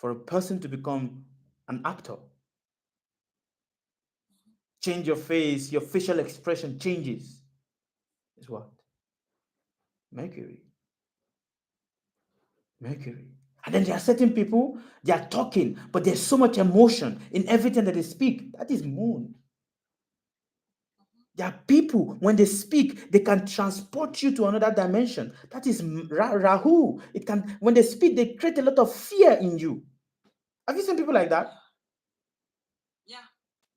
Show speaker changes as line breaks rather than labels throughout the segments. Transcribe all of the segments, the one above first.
for a person to become an actor. Change your face, your facial expression changes. Is what? Mercury. Mercury. And then there are certain people, they are talking, but there's so much emotion in everything that they speak. That is moon. There are people, when they speak, they can transport you to another dimension. That is Rahu. It can, when they speak, they create a lot of fear in you. Have you seen people like that?
Yeah.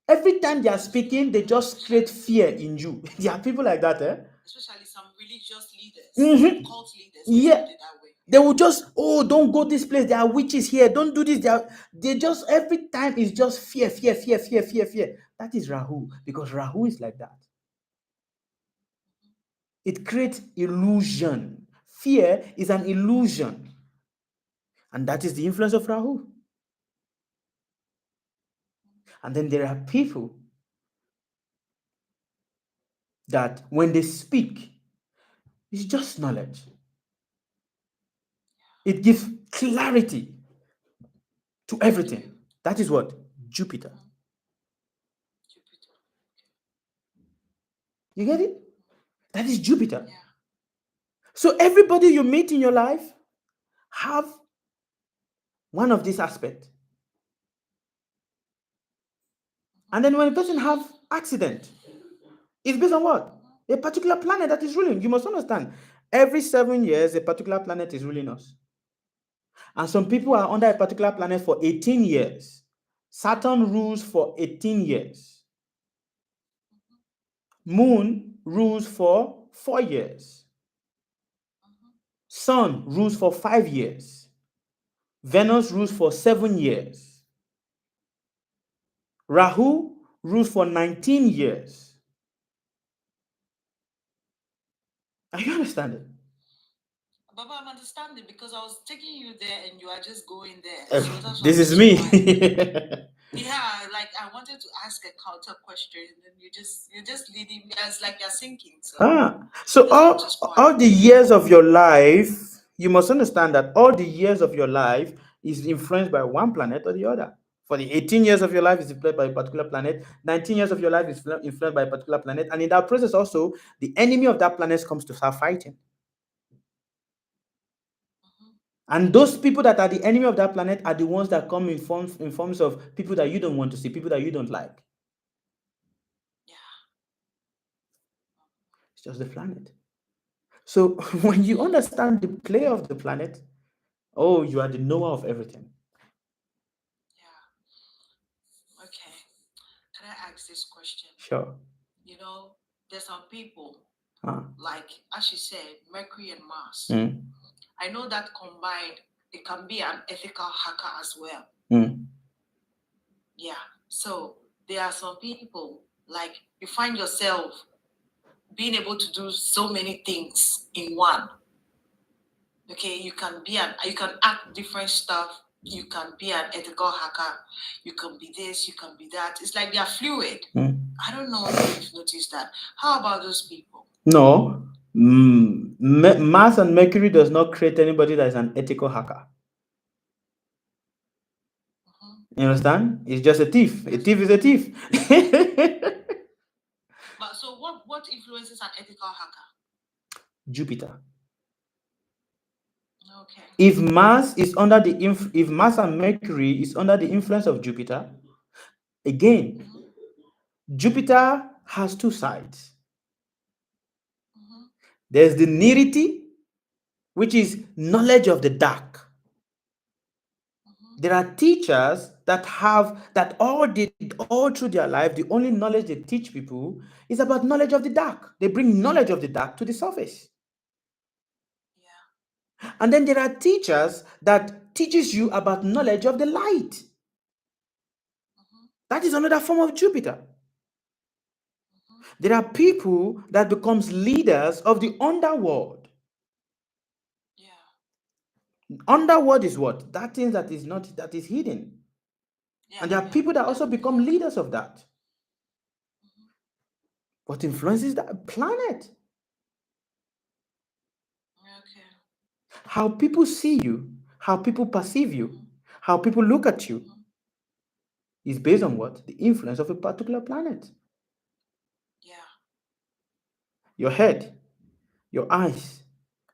Every time they are speaking, they just create fear in you. There are people like that, eh?
Especially some religious leaders, cult leaders.
Yeah.
That way.
They will just, oh, don't go this place. There are witches here. Don't do this. They just, every time is just fear, fear, fear, fear, fear, fear. That is Rahu, because Rahu is like that. It creates illusion. Fear is an illusion. And that is the influence of Rahu. And then there are people that when they speak, it's just knowledge. It gives clarity to everything. That is what? Jupiter. You get it? That is Jupiter.
Yeah.
So everybody you meet in your life have one of these aspects. And then when a person have accident, it's based on what? A particular planet that is ruling. You must understand, every 7 years, a particular planet is ruling us. And some people are under a particular planet for 18 years. Saturn rules for 18 years. Moon rules for 4 years. Sun rules for 5 years. Venus rules for 7 years. Rahu rules for 19 years. Are you understanding?
Baba, I'm understanding because I was taking you there and you are just going there. So
This is me.
Yeah, like I wanted to ask a counter question, and you're just leading me as like you're sinking.
So all the years of your life, you must understand that all the years of your life is influenced by one planet or the other. For the 18 years of your life is influenced by a particular planet, 19 years of your life is influenced by a particular planet, and in that process also, the enemy of that planet comes to start fighting. And those people that are the enemy of that planet are the ones that come in forms of people that you don't want to see, people that you don't like.
Yeah.
It's just the planet. So when you understand the play of the planet, oh, you are the knower of everything.
Yeah. Okay. Can I ask this question?
Sure.
You know, there's some people, like, as you said, Mercury and Mars. I know that combined, it can be an ethical hacker as well. Yeah. So there are some people, like, you find yourself being able to do so many things in one. Okay, you can act different stuff. You can be an ethical hacker. You can be this. You can be that. It's like they are fluid. I don't know if you've noticed that. How about those people?
No. Mars and Mercury does not create anybody that is an ethical hacker. You understand? It's just a thief. A thief is a thief.
But so what influences an ethical hacker?
Jupiter.
Okay.
If Mars and Mercury is under the influence of Jupiter, again, Jupiter has two sides. There's the niriti, which is knowledge of the dark. There are teachers that all through their life, the only knowledge they teach people is about knowledge of the dark. They bring knowledge of the dark to the surface. Yeah. And then there are teachers that teaches you about knowledge of the light. That is another form of Jupiter. There are people that becomes leaders of the underworld. Yeah. Underworld is what? That thing that is hidden. Yeah, and there are people that also become leaders of that. What influences that planet? Okay. How people see you, how people perceive you, how people look at you is based on what? The influence of a particular planet.
Yeah.
Your head, your eyes,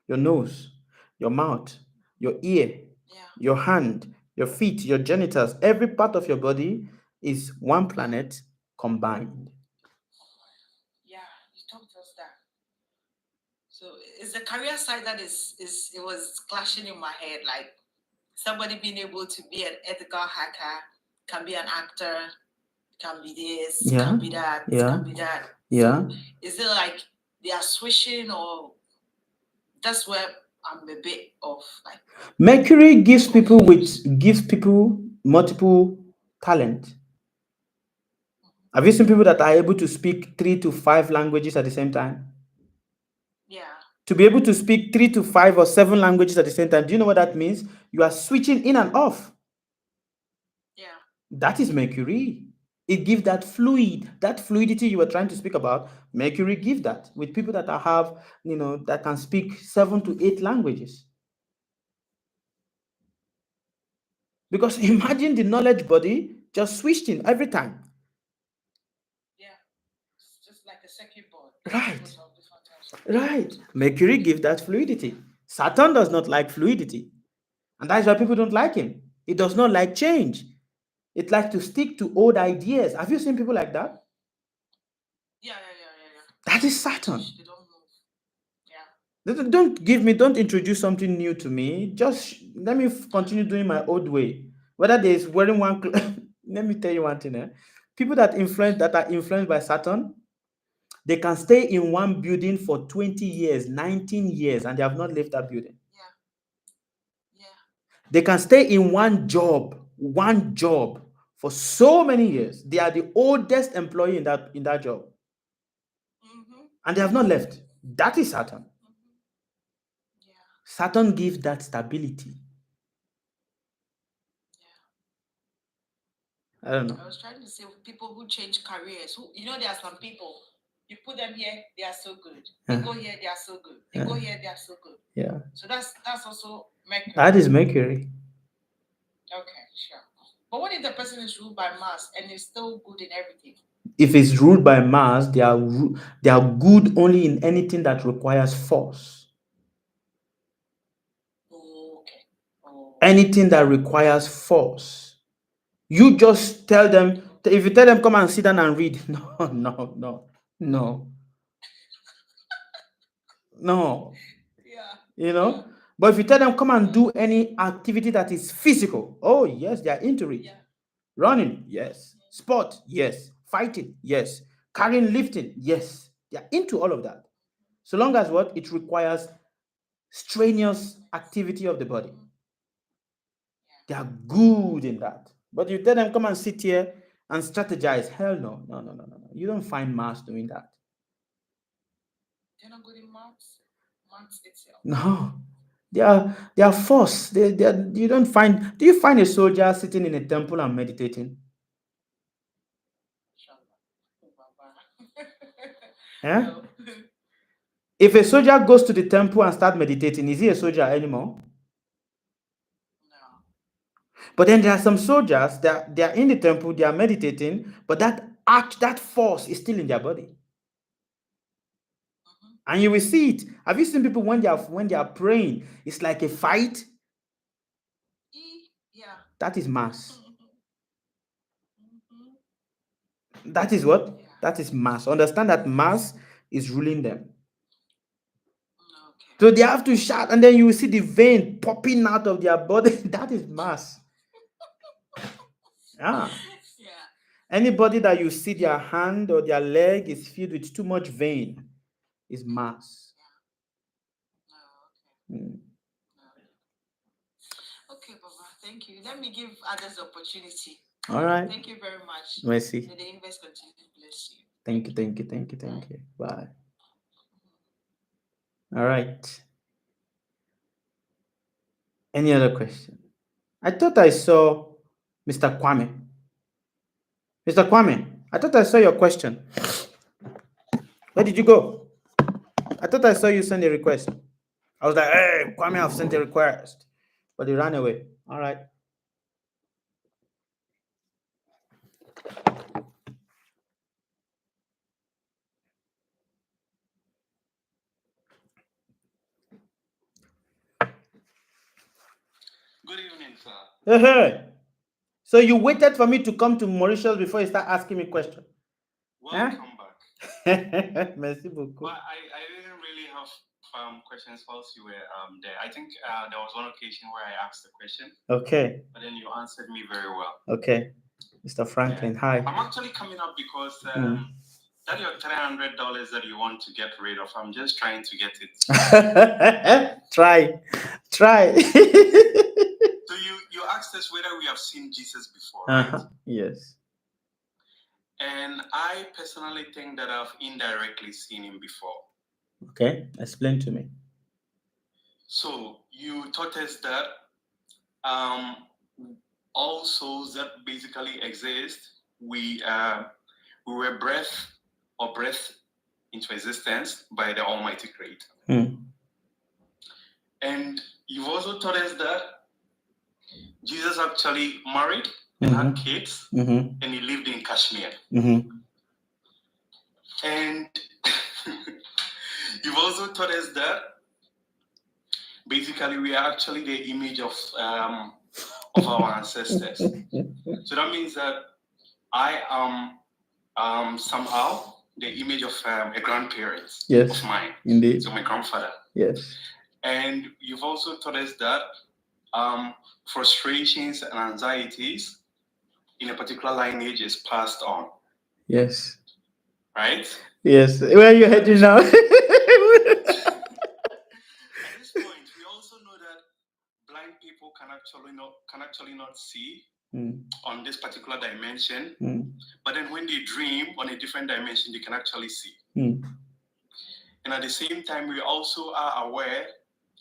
your nose, your mouth, your ear,
Yeah.
your hand, your feet, your genitals, every part of your body is one planet combined.
Yeah, you talked to us that. So it's the career side that is it was clashing in my head. Like somebody being able to be an ethical hacker, can be an actor, can be this,
Yeah,
can be that,
yeah,
can be that.
yeah.
So is it like they are switching, or that's where I'm a bit off? Like
Mercury gives people
confused.
multiple talent. Have you seen people that are able to speak 3 to 5 languages at the same time?
Yeah.
To be able to speak 3 to 5 or 7 languages at the same time, do you know what that means? You are switching in and off.
Yeah.
That is Mercury. It gives that fluidity you were trying to speak about. Mercury gives that with people that have, that can speak 7 to 8 languages. Because imagine the knowledge body just switched in every time.
Yeah. It's just like a circuit board.
Right. Right. Mercury gives that fluidity. Saturn does not like fluidity. And that's why people don't like him. He does not like change. It likes to stick to old ideas. Have you seen people like that?
Yeah.
That is Saturn.
They don't move. Yeah.
Don't introduce something new to me. Just let me continue doing my old way. Whether there's wearing one, let me tell you one thing. People that are influenced by Saturn, they can stay in one building for 20 years, 19 years, and they have not left that building.
Yeah.
They can stay in one job for so many years. They are the oldest employee in that job, and they have not left. That is Saturn.
Yeah.
Saturn gives that stability. I don't know.
I was trying to say people who change careers. There are some people, you put them here, they are so good. They go here, they are so good. They go here, they are so good.
Yeah.
So that's also Mercury.
That is Mercury.
Okay, sure. But what if the person is ruled by Mars and is still good in everything?
If it's ruled by Mars, they are good only in anything that requires force.
Okay.
Anything that requires force. You just tell them, if you tell them come and sit down and read, no.
Yeah.
But if you tell them come and do any activity that is physical, oh yes, they are into it.
Yeah.
Running, yes. Sport, yes. Fighting, yes. Carrying, lifting, yes. They are into all of that. So long as what? It requires strenuous activity of the body. They are good in that. But you tell them come and sit here and strategize. Hell no. You don't find Mars doing that.
They're not good in Mars itself.
No. They are force. You don't find. Do you find a soldier sitting in a temple and meditating? Eh?
No.
If a soldier goes to the temple and start meditating, is he a soldier anymore?
No.
But then there are some soldiers that they are in the temple, they are meditating, but that force is still in their body. And you will see it. Have you seen people when they are praying? It's like a fight.
Yeah.
That is Mars. That is what?
Yeah.
That is Mars. Understand that Mars is ruling them.
Okay.
So they have to shout, and then you will see the vein popping out of their body. That is Mars. Yeah. Anybody that you see their hand or their leg is filled with too much vein is Mars.
Okay, Baba. Thank you. Let me give others opportunity.
All right.
Thank you very much.
Merci.
May the universe continue to bless you.
Thank you. Bye. All right. Any other question? I thought I saw Mr. Kwame. Mr. Kwame, I thought I saw your question. Where did you go? I thought I saw you send a request. I was like, hey, Kwame, I've sent a request. But he ran away. All right.
Good evening, sir.
So you waited for me to come to Mauritius before you start asking me questions.
Welcome back.
Merci beaucoup.
But I didn't really have questions whilst you were there. I think there was one occasion where I asked a question.
Okay.
But then you answered me very well.
Okay. Mr. Franklin, hi.
I'm actually coming up because that your $300 that you want to get rid of, I'm just trying to get it.
Try.
So you asked us whether we have seen Jesus before,
right?
Yes. And I personally think that I've indirectly seen him before.
Okay, explain to me.
So you taught us that all souls that basically exist, we were breathed into existence by the Almighty Creator. And you've also taught us that Jesus actually married and had kids, and he lived in Kashmir. And you've also taught us that basically we are actually the image of our ancestors. So that means that I am somehow the image of a grandparent of mine.
Indeed.
So my grandfather.
Yes.
And you've also taught us that frustrations and anxieties in a particular lineage is passed on.
Yes.
Right?
Yes. Where are you heading now?
At this point, we also know that blind people can actually not see on this particular dimension. But then when they dream on a different dimension, they can actually see. And at the same time, we also are aware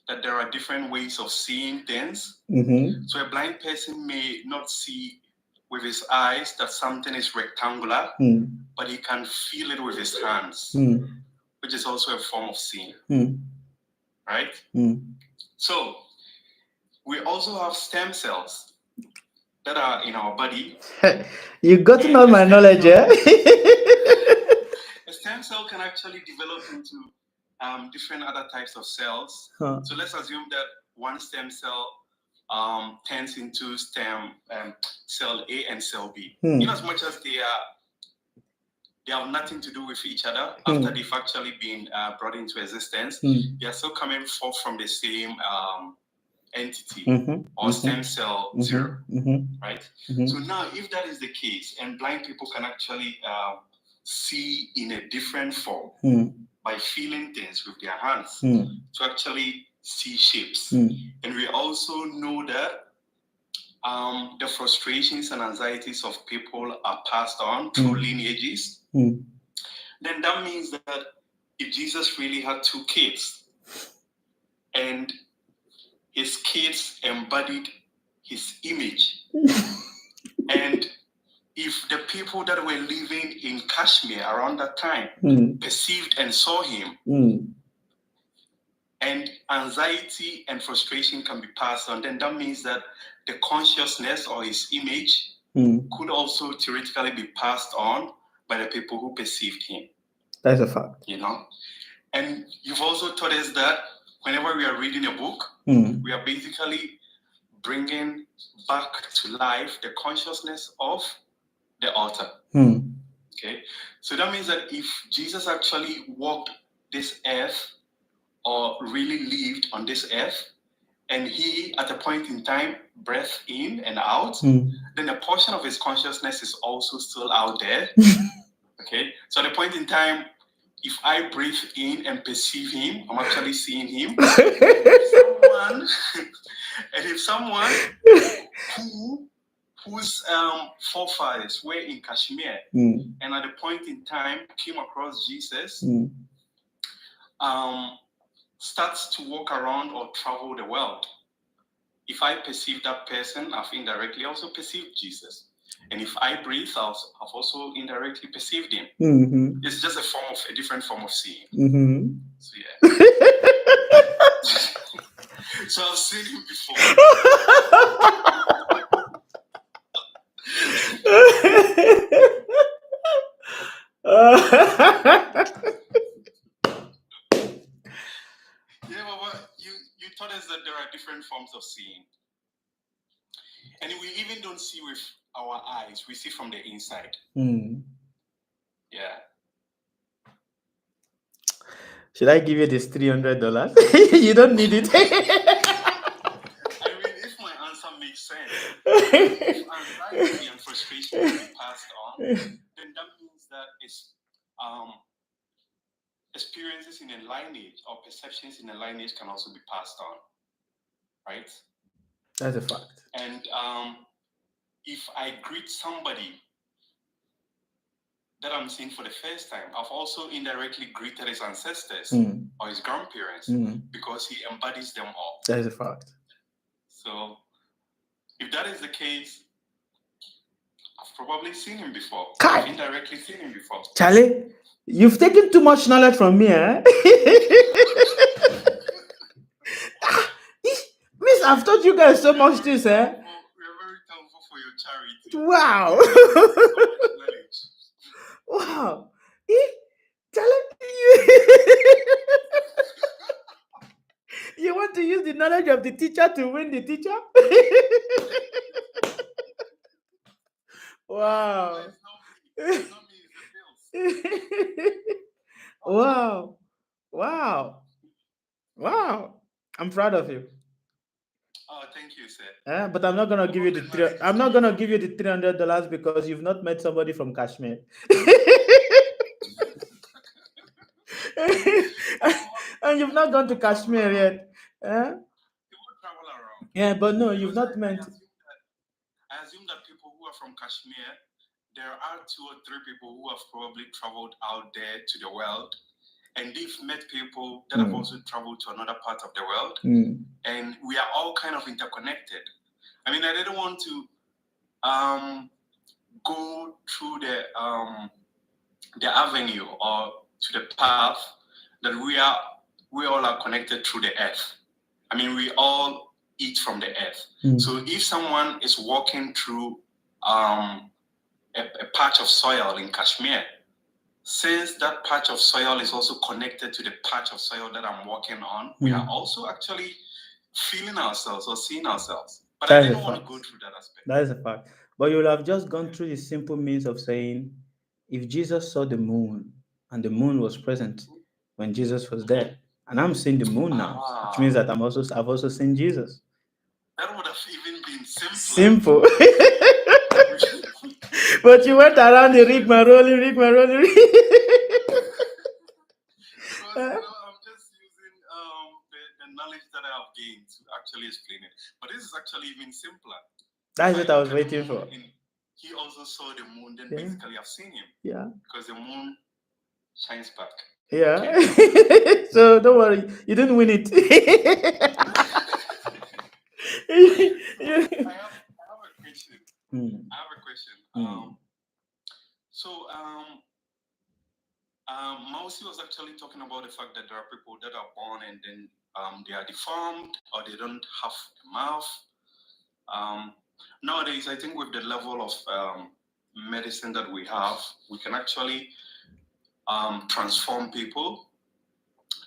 that there are different ways of seeing things. So a blind person may not see with his eyes that something is rectangular, but he can feel it with his hands, which is also a form of seeing. Right? So we also have stem cells that are in our body.
You got to know my knowledge, yeah?
A stem cell can actually develop into different other types of cells. So let's assume that one stem cell turns into stem cell A and cell B. In as much as they have nothing to do with each other after they've actually been brought into existence, they are still coming forth from the same entity or stem cell zero, right? So now, if that is the case, and blind people can actually see in a different form by feeling things with their hands to actually see shapes. And we also know that the frustrations and anxieties of people are passed on through lineages. Then that means that if Jesus really had two kids and his kids embodied his image, and if the people that were living in Kashmir around that time perceived and saw him, and anxiety and frustration can be passed on, then that means that the consciousness or his image could also theoretically be passed on by the people who perceived him.
That's a fact.
You know? And you've also taught us that whenever we are reading a book, we are basically bringing back to life the consciousness of the author. Okay? So that means that if Jesus actually walked this earth or really lived on this earth, and he, at a point in time, breathed in and out, then a portion of his consciousness is also still out there. Okay? So at a point in time, if I breathe in and perceive him, I'm actually seeing him. If someone whose forefathers were in Kashmir and at a point in time came across Jesus, starts to walk around or travel the world. If I perceive that person, I've indirectly also perceived Jesus. And if I breathe, I've also indirectly perceived him. It's just a different form of seeing. So yeah. So I've seen him before. Yeah, but you taught us that there are different forms of seeing. And we even don't see with our eyes, we see from the inside. Yeah.
Should I give you this $300? You don't need it.
I mean, if my answer makes sense, if anxiety and frustration can be passed on, then that means that it's experiences in a lineage or perceptions in a lineage can also be passed on, right?
That's a fact.
And if I greet somebody that I'm seeing for the first time, I've also indirectly greeted his ancestors or his grandparents because he embodies them all.
That is a fact.
So if that is the case, I've probably seen him before.
Kai.
I've indirectly seen him before.
Charlie, you've taken too much knowledge from me, eh? Miss, I've taught you guys so much this, eh?
We're very thankful for your charity.
Wow.
So much knowledge.
Wow. Charlie, you want to use the knowledge of the teacher to win the teacher? Wow.
It's not me, it's the bills.
Wow. Wow. Wow. I'm proud of you.
Oh, thank you, sir.
But I'm not gonna give you the I'm not gonna give you the $300 because you've not met somebody from Kashmir. And you've not gone to Kashmir yet.
You will travel around.
Yeah, but no, you've not met.
I assume that people who are from Kashmir, there are 2 or 3 people who have probably traveled out there to the world, and they've met people that have also traveled to another part of the world, and we are all kind of interconnected. I mean, I didn't want to go through the avenue or to the path that we all are connected through the earth. I mean, we all eat from the earth. So if someone is walking through a patch of soil in Kashmir, since that patch of soil is also connected to the patch of soil that I'm walking on, we are also actually feeling ourselves or seeing ourselves. But I didn't want to go through that aspect.
That is a fact. But you will have just gone through the simple means of saying, if Jesus saw the moon and the moon was present when Jesus was there, and I'm seeing the moon now, which means that I've also seen Jesus.
That would have even been simple.
But you went around the rigmarole.
I'm just using the knowledge that I have gained to actually explain it. But this is actually even simpler.
That's what I was waiting for.
He also saw the moon, then basically I've seen him.
Yeah.
Because the moon shines back.
Yeah. Okay. So don't worry, you didn't win it.
I have a question. Mausi was actually talking about the fact that there are people that are born and then they are deformed or they don't have a mouth. Nowadays, I think with the level of medicine that we have, we can actually transform people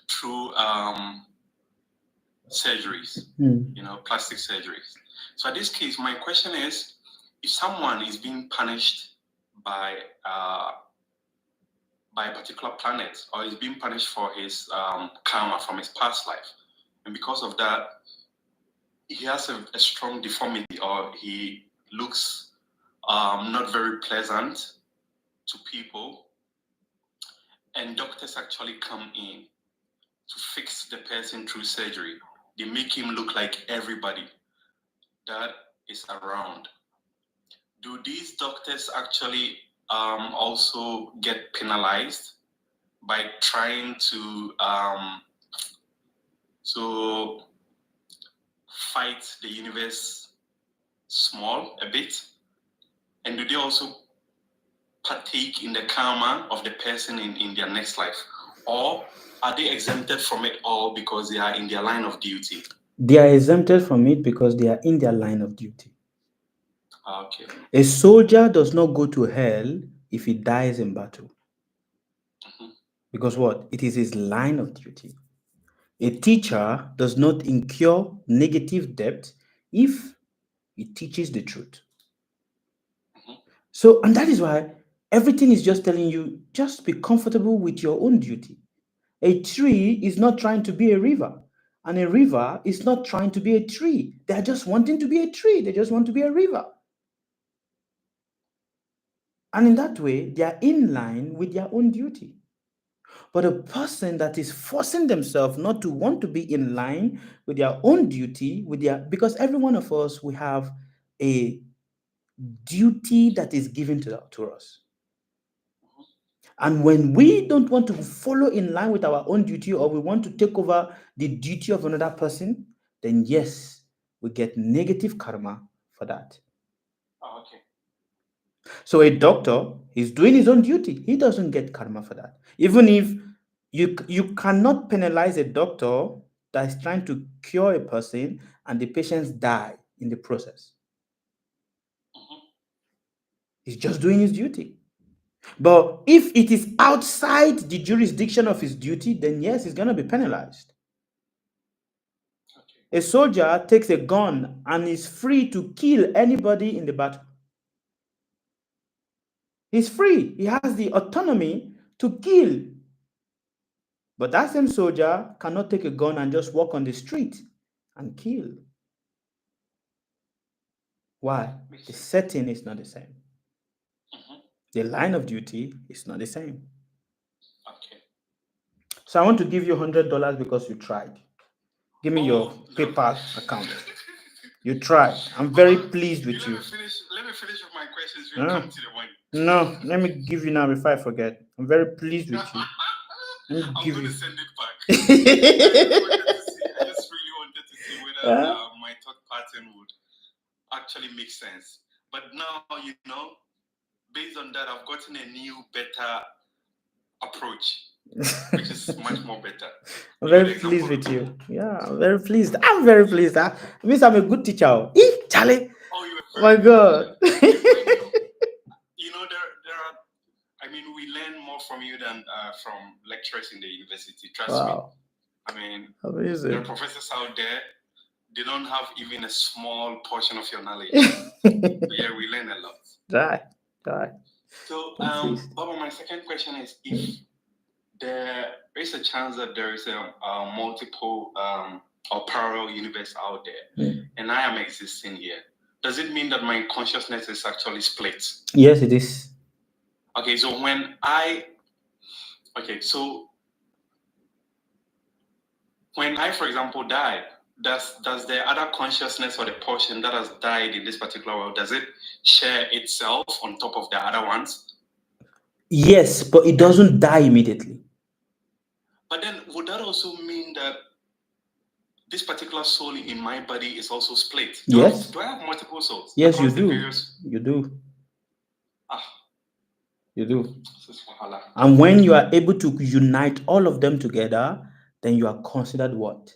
through surgeries, plastic surgeries. So in this case, my question is, if someone is being punished by a particular planet, or is being punished for his karma from his past life, and because of that, he has a strong deformity, or he looks not very pleasant to people, and doctors actually come in to fix the person through surgery. They make him look like everybody that is around. Do these doctors actually also get penalized by trying to fight the universe small a bit? And do they also partake in the karma of the person in their next life? Or are they exempted from it all because they are in their line of duty?
They are exempted from it because they are in their line of duty.
Okay.
A soldier does not go to hell if he dies in battle. Because what? It is his line of duty. A teacher does not incur negative debt if It teaches the truth. So, and that is why everything is just telling you, just be comfortable with your own duty. A tree is not trying to be a river, and a river is not trying to be a tree. They are just wanting to be a tree. They just want to be a river. And in that way, they are in line with their own duty. But a person that is forcing themselves not to want to be in line with their own duty, because every one of us, we have a duty that is given to us. And when we don't want to follow in line with our own duty, or we want to take over the duty of another person, then yes, we get negative karma for that.
Oh, okay.
So a doctor is doing his own duty. He doesn't get karma for that. Even if you cannot penalize a doctor that is trying to cure a person and the patients die in the process. He's just doing his duty. But if it is outside the jurisdiction of his duty, then yes, he's going to be penalized. Okay. A soldier takes a gun and is free to kill anybody in the battle. He's free. He has the autonomy to kill. But that same soldier cannot take a gun and just walk on the street and kill. Why? The setting is not the same. The line of duty is not the same. Okay. So I want to give you $100 because you tried. Give me your PayPal account. You tried. I'm very pleased with you.
Let me finish with my questions. We'll come to the one.
No, let me give you now before I forget. I'm very pleased with you.
I'm going to send it back. I just really wanted to see whether my thought pattern would actually make sense. But now, based on that, I've gotten a new, better approach, which is much more better.
I'm very pleased with you. Yeah, I'm very pleased. I'm very pleased. That means I'm a good teacher. Charlie. Oh my God.
We learn more from you than from lecturers in the university. Trust me.
Amazing.
There are professors out there. They don't have even a small portion of your knowledge. But yeah, we learn a lot.
Right.
So, Baba, my second question is: if there is a chance that there is a multiple or parallel universe out there, and I am existing here, does it mean that my consciousness is actually split?
Yes, it is.
Okay, so when I, for example, die, does the other consciousness or the portion that has died in this particular world, does it share itself on top of the other ones?
Yes, but it doesn't die immediately.
But then would that also mean that this particular soul in my body is also split?
Yes.
Do I have multiple souls?
Yes, you do. You do. You do. And when you are able to unite all of them together, then you are considered what?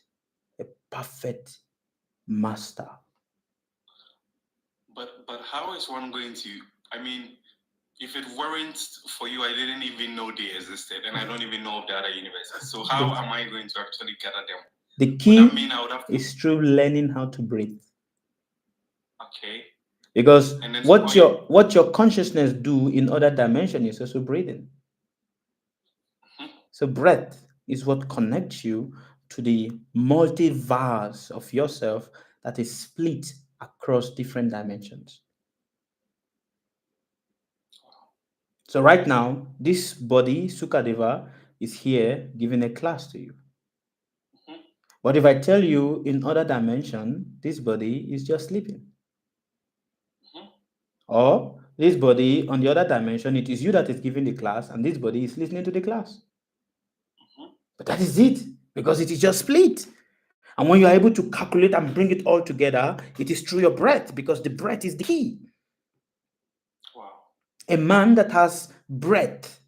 A perfect master.
But how is one going to, if it weren't for you, I didn't even know they existed, and I don't even know of the other universes. So how am I going to actually gather them?
The key is through learning how to breathe.
Okay.
Because what your consciousness do in other dimension is also breathing. So breath is what connects you to the multiverse of yourself that is split across different dimensions. So right now, this body, Sukadeva, is here giving a class to you. But if I tell you in other dimension, this body is just sleeping. Or this body on the other dimension, it is you that is giving the class, and this body is listening to the class. But that is it, because it is just split. And when you are able to calculate and bring it all together, it is through your breath, because the breath is the key.
Wow.
A man that has breath,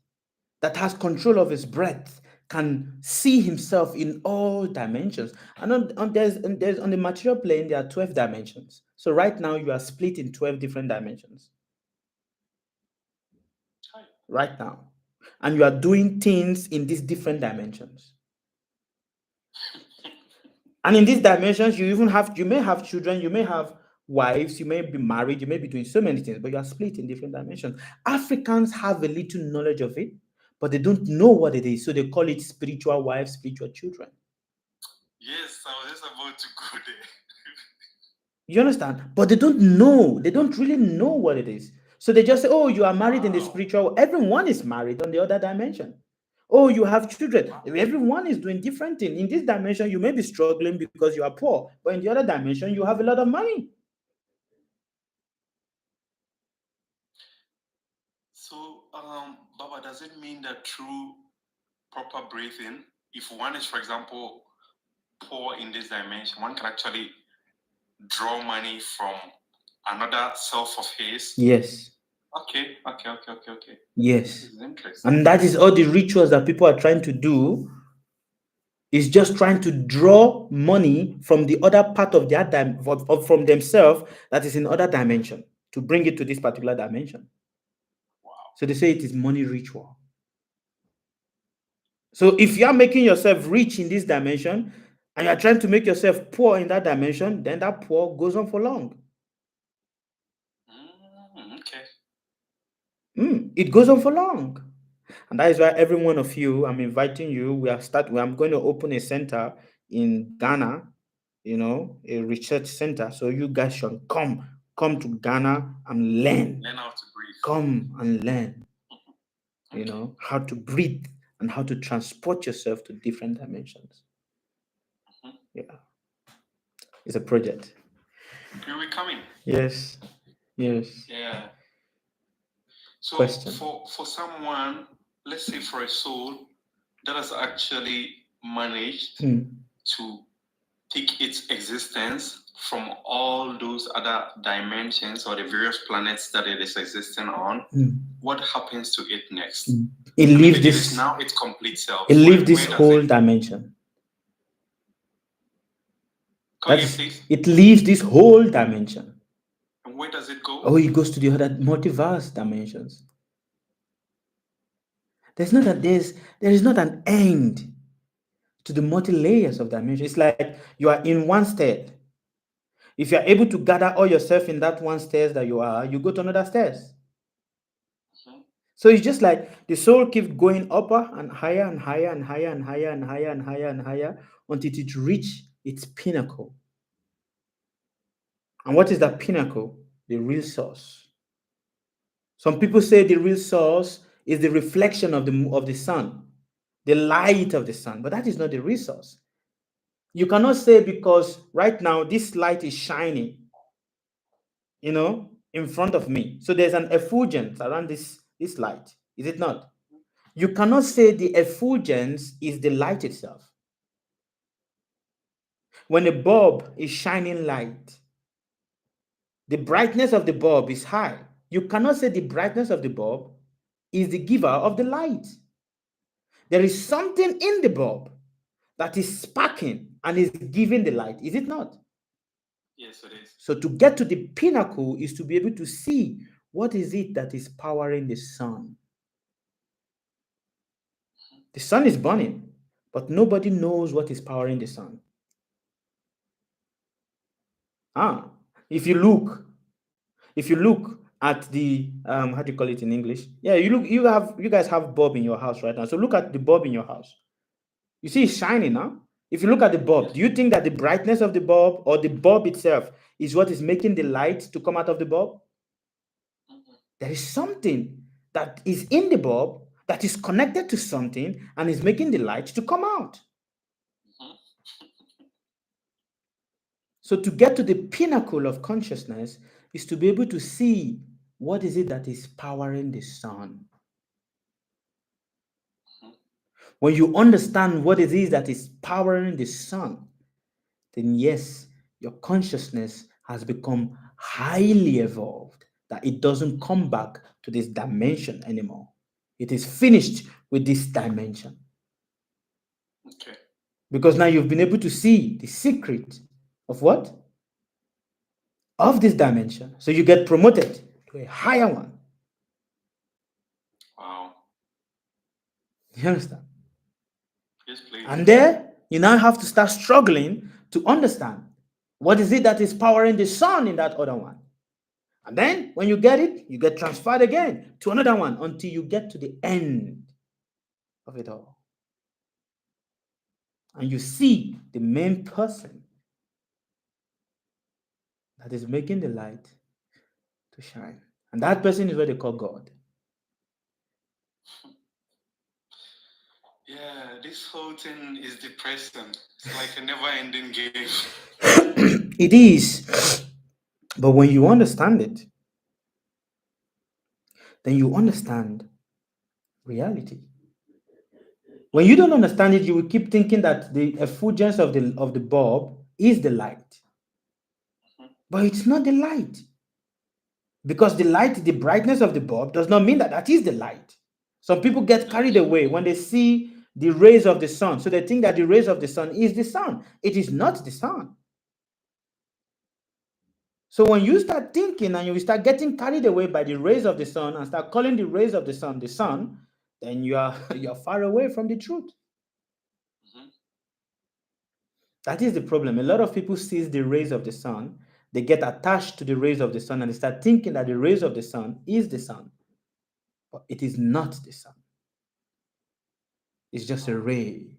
that has control of his breath, can see himself in all dimensions. And on the material plane, there are 12 dimensions. So right now, you are split in 12 different dimensions. Right now. And you are doing things in these different dimensions. And in these dimensions, you may have children, you may have wives, you may be married, you may be doing so many things, but you are split in different dimensions. Africans have a little knowledge of it, but they don't know what it is. So they call it spiritual wives, spiritual children.
Yes, I was just about to go there.
You understand? But they don't know. They don't really know what it is. So they just say, oh, you are married in the spiritual. Everyone is married on the other dimension. Oh, you have children. Everyone is doing different things. In this dimension, you may be struggling because you are poor. But in the other dimension, you have a lot of money.
So, Baba, does it mean that through proper breathing, if one is, for example, poor in this dimension, one can actually draw money from another self of his?
Yes.
Okay.
Yes.
This is interesting.
And that is all the rituals that people are trying to do, is just trying to draw money from the other part of their from themselves that is in other dimension to bring it to this particular dimension.
Wow.
So they say it is money ritual. So if you are making yourself rich in this dimension and you are trying to make yourself poor in that dimension, then that poor goes on for long.
Okay.
It goes on for long. And that is why every one of you, I'm inviting you. I'm going to open a center in Ghana, a research center. So you guys should come to Ghana and learn.
Learn how to breathe.
Come and learn,
Okay.
how to breathe and how to transport yourself to different dimensions. Yeah. It's a project.
Here we coming.
Yes.
Yeah. So
Question.
for someone, let's say for a soul that has actually managed to take its existence from all those other dimensions or the various planets that it is existing on, what happens to it next?
It leaves this
now its complete self.
It leaves this whole dimension. It leaves this whole dimension.
And where does it go?
Oh, it goes to the other multiverse dimensions. There is not an end to the multi-layers of dimensions. It's like you are in one state. If you are able to gather all yourself in that one state that you are, you go to another state. So it's just like the soul keeps going upper and higher and higher and higher and higher and higher and higher and higher until it reaches its pinnacle. And what is that pinnacle? The real source. Some people say the real source is the reflection of the sun, the light of the sun, but that is not the real source. You cannot say because right now this light is shining, in front of me. So there's an effulgence around this light, is it not? You cannot say the effulgence is the light itself. When a bulb is shining light, the brightness of the bulb is high. You cannot say the brightness of the bulb is the giver of the light. There is something in the bulb that is sparking and is giving the light, is it not?
Yes, it is.
So to get to the pinnacle is to be able to see what is it that is powering the sun. The sun is burning, but nobody knows what is powering the sun. If you look at the how do you call it in English? Yeah, you guys have bulb in your house right now. So look at the bulb in your house. You see it's shining now. If you look at the bulb, do you think that the brightness of the bulb or the bulb itself is what is making the light to come out of the bulb? There is something that is in the bulb that is connected to something and is making the light to come out. So to get to the pinnacle of consciousness is to be able to see what is it that is powering the sun. When you understand what it is that is powering the sun, then yes, your consciousness has become highly evolved, that it doesn't come back to this dimension anymore. It is finished with this dimension.
Okay.
Because now you've been able to see the secret of what? Of this dimension. So you get promoted to a higher one.
Wow.
You understand?
Yes, please.
And there, you now have to start struggling to understand What is it that is powering the sun in that other one? And then when you get it, you get transferred again to another one until you get to the end of it all. And you see the main person that is making the light to shine. And that person is what they call God.
Yeah, this whole thing is depressing. It's like a never-ending game.
It is. But when you understand it, then you understand reality. When you don't understand it, you will keep thinking that the effulgence of the bulb is the light. But it's not the light. Because the light, the brightness of the bulb does not mean that that is the light. Some people get carried away when they see the rays of the sun. So they think that the rays of the sun is the sun. It is not the sun. So when you start thinking and you start getting carried away by the rays of the sun and start calling the rays of the sun, then you're far away from the truth. That is the problem. A lot of people see the rays of the sun, they get attached to the rays of the sun and they start thinking that the rays of the sun is the sun. But it is not the sun. It's just a ray.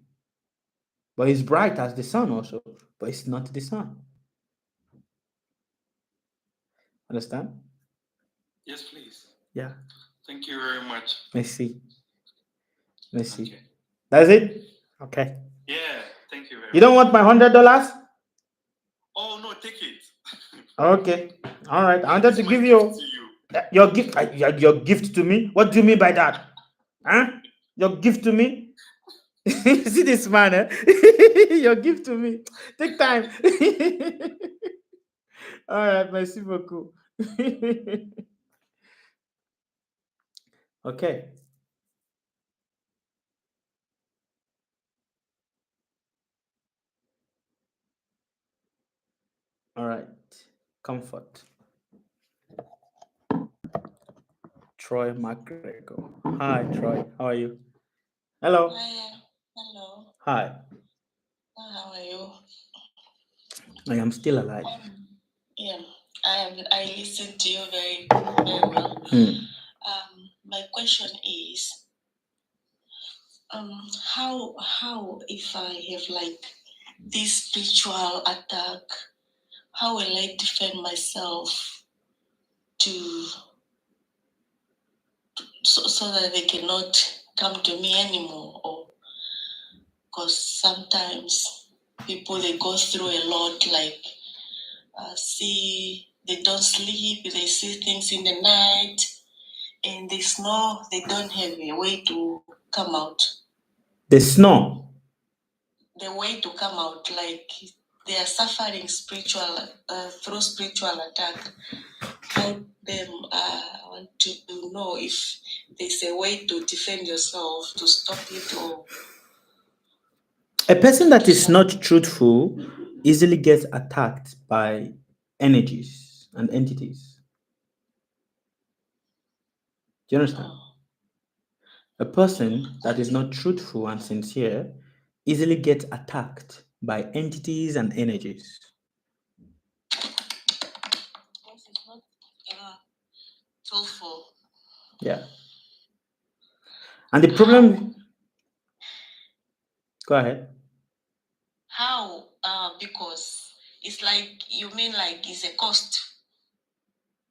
But it's bright as the sun also, but it's not the sun. Understand?
Yes, please.
Yeah.
Thank you very much.
Merci.
Okay.
That's it? Okay.
Yeah, thank you very much.
You don't want my $100?
Oh, no, take it.
Okay. All right. I wanted to give you your gift. Your gift to me? What do you mean by that? Huh? Your gift to me? See this man, eh? Your gift to me. Take time. All right, merci beaucoup. Okay. All right. Comfort. Troy McGregor. Hi, Troy. How are you? Hello.
Hi. Hello.
Hi.
How are you?
I am still alive.
Yeah, I listen to you very, very well. My question is, how if I have like this spiritual attack, how will I defend myself so that they cannot come to me anymore? Or because sometimes people, they go through a lot, like they don't sleep, they see things in the night, and they snore, they don't have a way to come out.
They snore?
The way to come out, like they are suffering through spiritual attack. Help them. I want to know if there's a way to defend yourself, to stop it, or...
A person that is not truthful easily gets attacked by energies and entities. Do you understand? A person that is not truthful and sincere easily gets attacked by entities and energies.
This is not truthful.
Yeah. And the problem... Go ahead.
How? Because it's like, you mean like it's a cost?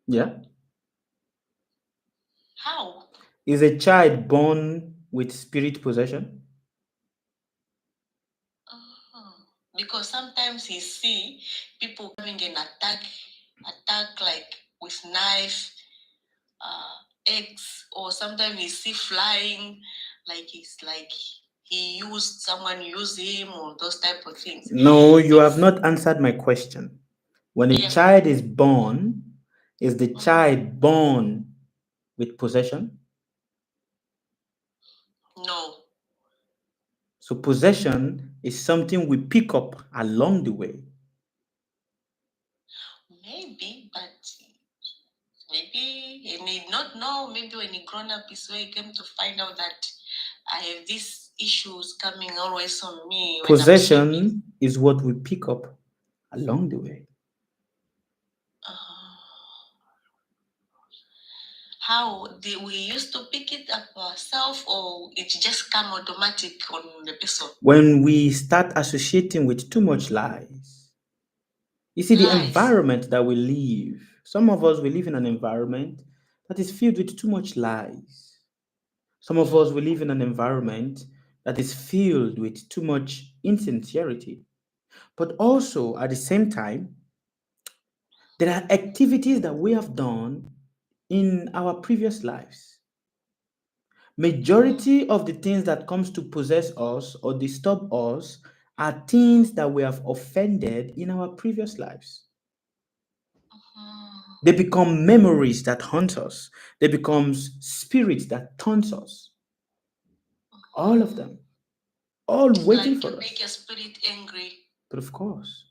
Yeah.
How?
Is a child born with spirit possession?
Because sometimes you see people having an attack like with knife, eggs, or sometimes you see flying, like it's like someone used him, or those type of things.
No, you have not answered my question. When a child is born, is the child born with possession?
No.
So possession is something we pick up along the way.
Maybe, but maybe he need not know. Maybe when he grown up is where he came to find out that I have these issues coming always on me.
Possession is what we pick up along the way.
how we used to pick it up ourselves, or it just come automatic on the person?
When we start associating with too much lies. You see, the
Lies.
environment that we live, some of us, we live in an environment that is filled with too much lies. Some of us, we live in an environment that is filled with too much insincerity. But also, at the same time, there are activities that we have done in our previous lives. Majority of the things that comes to possess us or disturb us are things that we have offended in our previous lives. They become memories that haunt us. They become spirits that taunt us. All of them. All waiting
Like
for
to
us.
make your spirit angry.
But of course.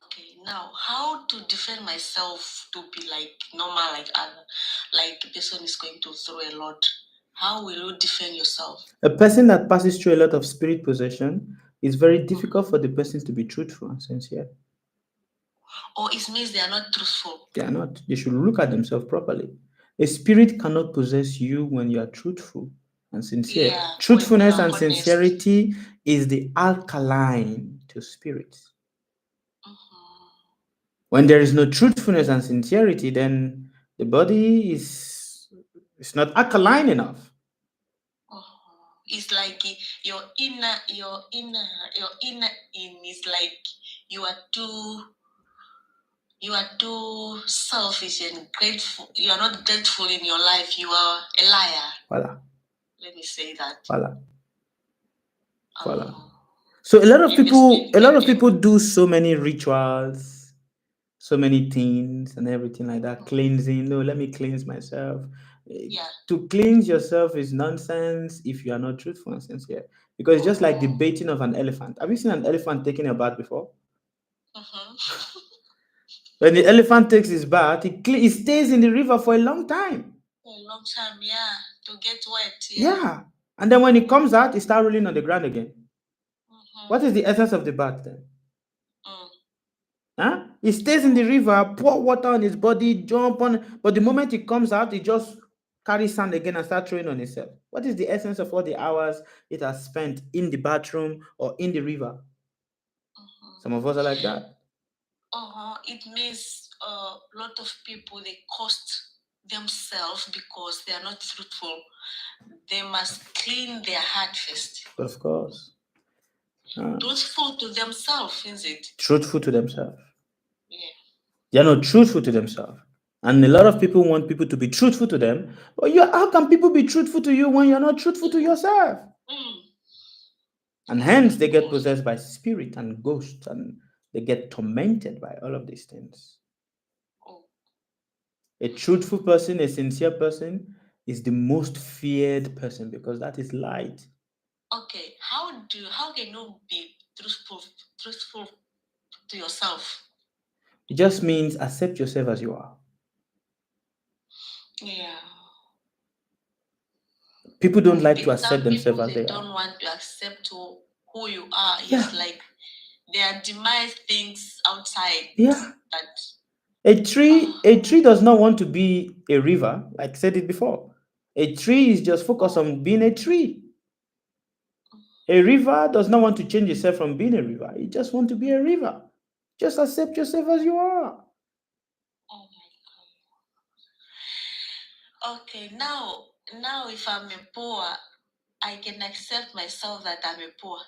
Okay, now how to defend myself to be like normal, like the person is going to throw a lot? How will you defend yourself?
A person that passes through a lot of spirit possession, is very difficult for the person to be truthful and sincere.
Or it means they are not truthful.
They are not. They should look at themselves properly. A spirit cannot possess you when you are truthful and sincere.
Yeah,
Truthfulness
when
and
you are honest.
sincerity is the alkaline to spirits. When there is no truthfulness and sincerity, then the body is not alkaline enough.
It's like your inner in is like you are too selfish and grateful. You are not grateful in your life. You are a liar.
Voila.
Let me say that.
Voila. Voila. So a lot of people do so many rituals, so many things and everything like that. Cleansing. No, let me cleanse myself.
Yeah.
To cleanse yourself is nonsense if you are not truthful and sincere. Because it's just like the baiting of an elephant. Have you seen an elephant taking a bath before? When the elephant takes his bath, it stays in the river for a long time.
For a long time, yeah, to get wet.
Yeah. And then when it comes out, it starts rolling on the ground again. What is the essence of the bath then? Huh? He stays in the river, pour water on his body, jump on, but the moment it comes out, it just carries sand again and start throwing on itself. What is the essence of all the hours it has spent in the bathroom or in the river? Some of us are like that.
It means a lot of people, they cost themselves because they are not truthful. They must clean their heart first.
Of course.
Truthful to themselves, is it?
Truthful to themselves.
Yeah.
They are not truthful to themselves. And a lot of people want people to be truthful to them. But how can people be truthful to you when you're not truthful to yourself? And hence they get possessed by spirit and ghosts, and they get tormented by all of these things. A truthful person, a sincere person, is the most feared person because that is light.
Okay, how can you be truthful to yourself?
It just means accept yourself as you are.
Yeah.
People don't like to accept themselves as they are.
They don't want to accept who you are. It's like they admire things outside.
Yeah. A tree does not want to be a river, like I said it before. A tree is just focused on being a tree. A river does not want to change itself from being a river. It just wants to be a river. Just accept yourself as you are.
Oh my God. Okay, now if I'm a poor, I can accept myself that I'm a poor.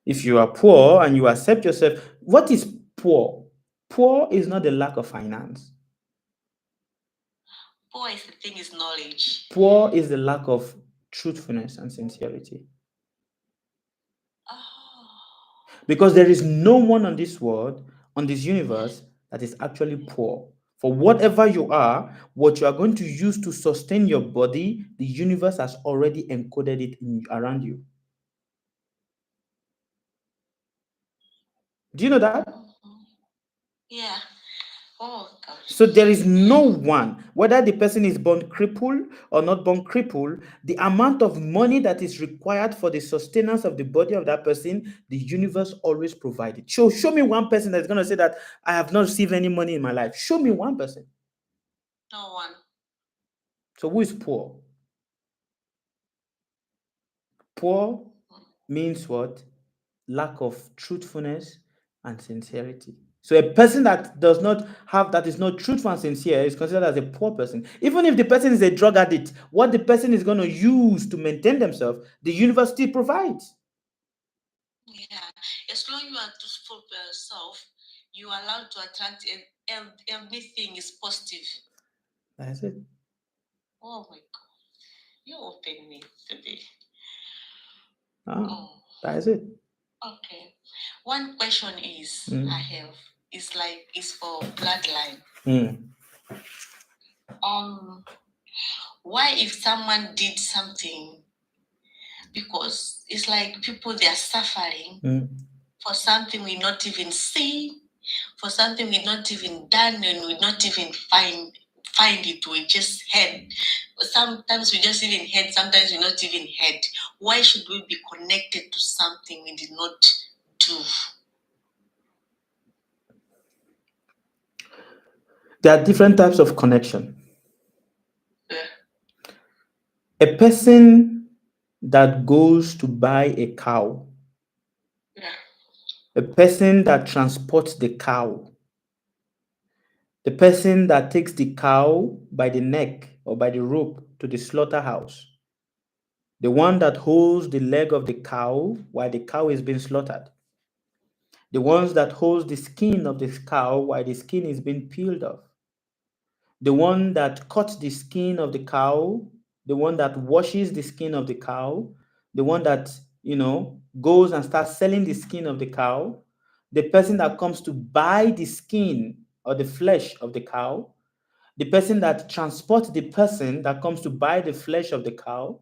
If you are poor and you accept yourself, what is poor? Poor is not the lack of finance.
Poor is the thing is knowledge.
Poor is the lack of truthfulness and sincerity. Because there is no one on this world, on this universe, that is actually poor. For whatever you are, what you are going to use to sustain your body, the universe has already encoded it around you. Do you know that?
Yeah. Oh, gosh.
So there is no one, whether the person is born crippled or not born crippled, the amount of money that is required for the sustenance of the body of that person, the universe always provided. Show me one person that's going to say that I have not received any money in my life. Show me one person.
No one.
So who is poor? Poor means what? Lack of truthfulness and sincerity. So a person that does not have, that is not truthful and sincere, is considered as a poor person. Even if the person is a drug addict, what the person is going to use to maintain themselves, the university provides.
Yeah, as long as you are truthful for yourself, you are allowed to attract everything is positive.
That's it.
Oh my God, you opened me today.
That's it.
Okay. One question is I have is for bloodline. Why if someone did something, because it's like people, they are suffering for something we not even see, for something we not even done, and we not even find it. We just heard. Sometimes we just even heard, sometimes we not even heard. Why should we be connected to something we did not do?
There are different types of connection. A person that goes to buy a cow, a person that transports the cow, the person that takes the cow by the neck or by the rope to the slaughterhouse, the one that holds the leg of the cow while the cow is being slaughtered, the ones that holds the skin of the cow while the skin is being peeled off, the one that cuts the skin of the cow, the one that washes the skin of the cow, the one that, goes and starts selling the skin of the cow, the person that comes to buy the skin or the flesh of the cow, the person that transports the person that comes to buy the flesh of the cow,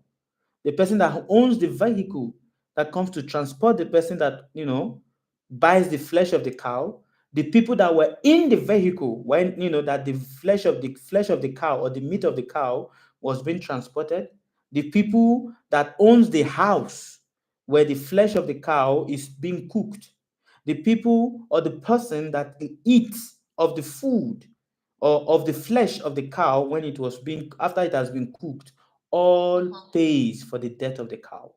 the person that owns the vehicle that comes to transport the person that, buys the flesh of the cow, the people that were in the vehicle when, that the flesh of the cow or the meat of the cow was being transported, the people that owns the house where the flesh of the cow is being cooked, the people or the person that eats of the food or of the flesh of the cow when it was being, after it has been cooked, all pays for the death of the cow.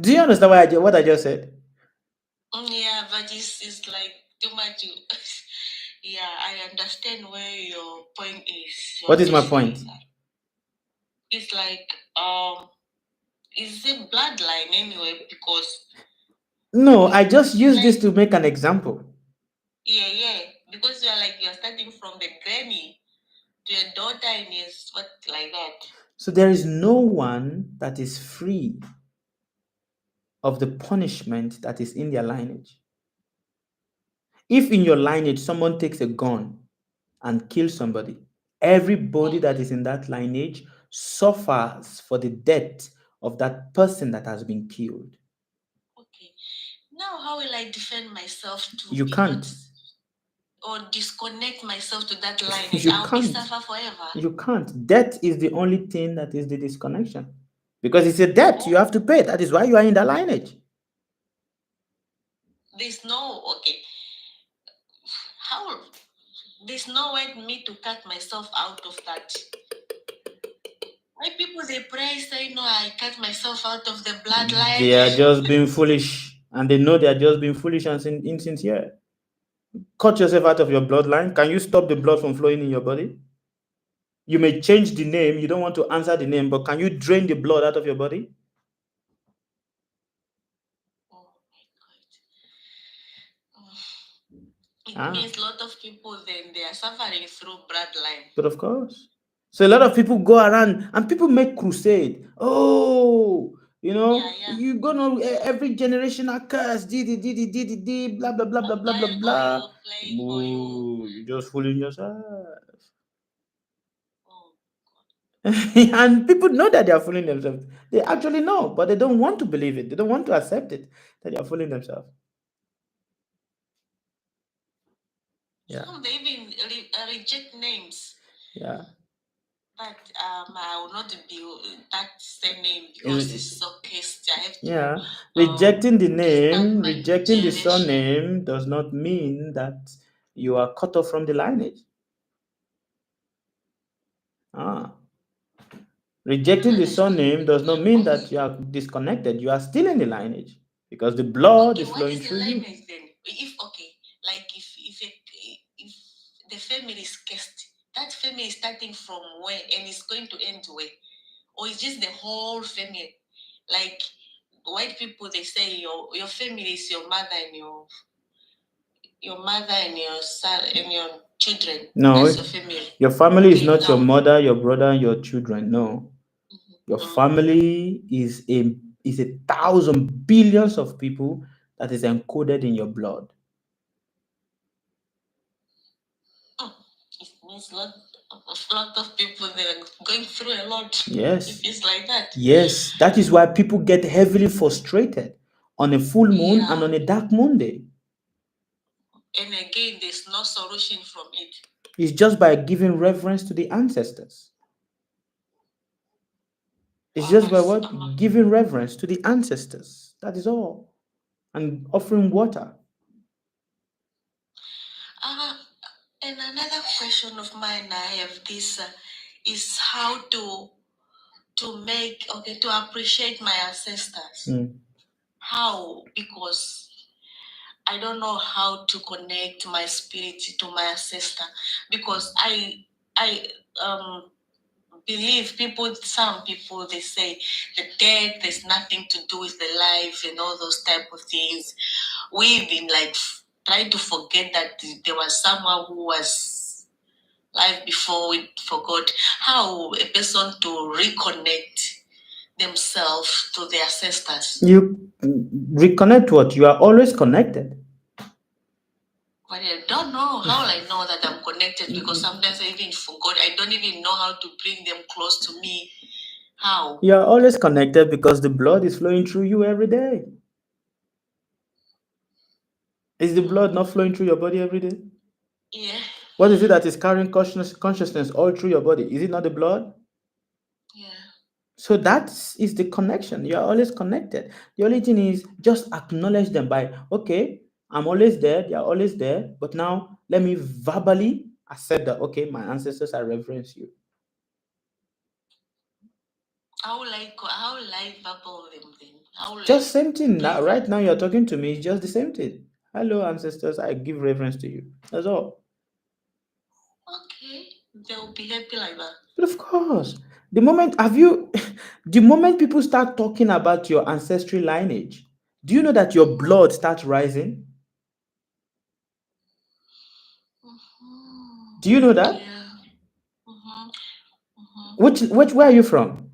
Do you understand what I just said?
Yeah, but it's like too much. Yeah, I understand where your point is.
What is my point?
It's like is it bloodline anyway? Because
no, I just use this to make an example.
Yeah, because you're starting from the granny to your daughter and yes, what like that.
So there is no one that is free of the punishment that is in their lineage. If in your lineage someone takes a gun and kills somebody, everybody that is in that lineage suffers for the death of that person that has been killed.
Okay. Now how will I defend myself to
You can't.
Or disconnect myself to that lineage?
You
I'll
can't.
be suffer forever.
You can't. Death is the only thing that is the disconnection. Because it's a debt you have to pay. That is why you are in the lineage.
There's no, okay. How? There's no way me to cut myself out of that. Why people they pray, say, no, I cut myself out of the bloodline?
They are just being foolish. And they know they are just being foolish and insincere. Cut yourself out of your bloodline. Can you stop the blood from flowing in your body? You may change the name. You don't want to answer the name, but can you drain the blood out of your body?
Oh my God. It means a lot of people then they are suffering through bloodline.
But of course. So a lot of people go around and people make crusade. Oh, you're gonna every generation curse, blah blah blah blah blah blah blah. Ooh, you're just fooling yourself. And people know that they are fooling themselves. They actually know, but they don't want to believe it. They don't want to accept it that they are fooling themselves.
Yeah. Some they even reject names.
Yeah.
But I will not be that same name because it's so cursed. I have to.
Yeah. Rejecting the name, rejecting the surname does not mean that you are cut off from the lineage. Rejecting the surname does not mean that you are disconnected. You are still in the lineage because the blood is flowing through you.
Then? If the family is cursed, that family is starting from where and it's going to end where? Or it's just the whole family? Like white people, they say your family is your mother and your son and your children.
No,
that's your family.
Your family is not your mother, your brother, and your children. No, your family is a 1,000 billions of people that is encoded in your blood.
It means a lot of people, they're going through a lot.
Yes.
If it's like that.
Yes, that is why people get heavily frustrated on a full moon and on a dark moon day.
And again, there's no solution from it.
It's just by giving reverence to the ancestors. It's just by what? Giving reverence to the ancestors. That is all. And offering water.
And another question of mine I have this is how to appreciate my ancestors. How? Because I don't know how to connect my spirit to my ancestor, because I believe some people, they say the dead, there's nothing to do with the life and all those type of things. We've been like trying to forget that there was someone who was live before we forgot. How a person to reconnect themselves to their ancestors?
You reconnect what? You are always connected.
But I don't know how I know that I'm connected, because sometimes I even forgot. I don't even know how to bring them close to me. How?
You are always connected because the blood is flowing through you every day. Is the blood not flowing through your body every day?
Yeah.
What is it that is carrying consciousness all through your body? Is it not the blood?
Yeah.
So that is the connection. You are always connected. The only thing is just acknowledge them by, okay, I'm always there. They are always there. But now let me verbally accept that, okay, my ancestors, I reverence you.
How will I verbal them then?
Just same thing. Now, right now you're talking to me. It's just the same thing. Hello, ancestors. I give reverence to you. That's all.
Okay. They'll be happy like that.
But of course, the moment people start talking about your ancestry lineage, do you know that your blood starts rising? Do you know that?
Yeah.
Where are you from?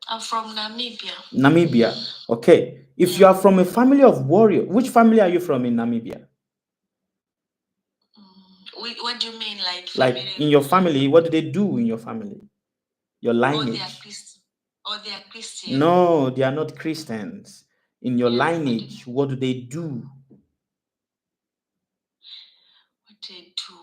I'm from Namibia.
Namibia. Okay. If you are from a family of warriors, which family are you from in Namibia?
What do you mean, like
family? Like in your family, what do they do in your family? Your lineage.
They are Christian.
No, they are not Christians. In your lineage, what do they do?
What they do?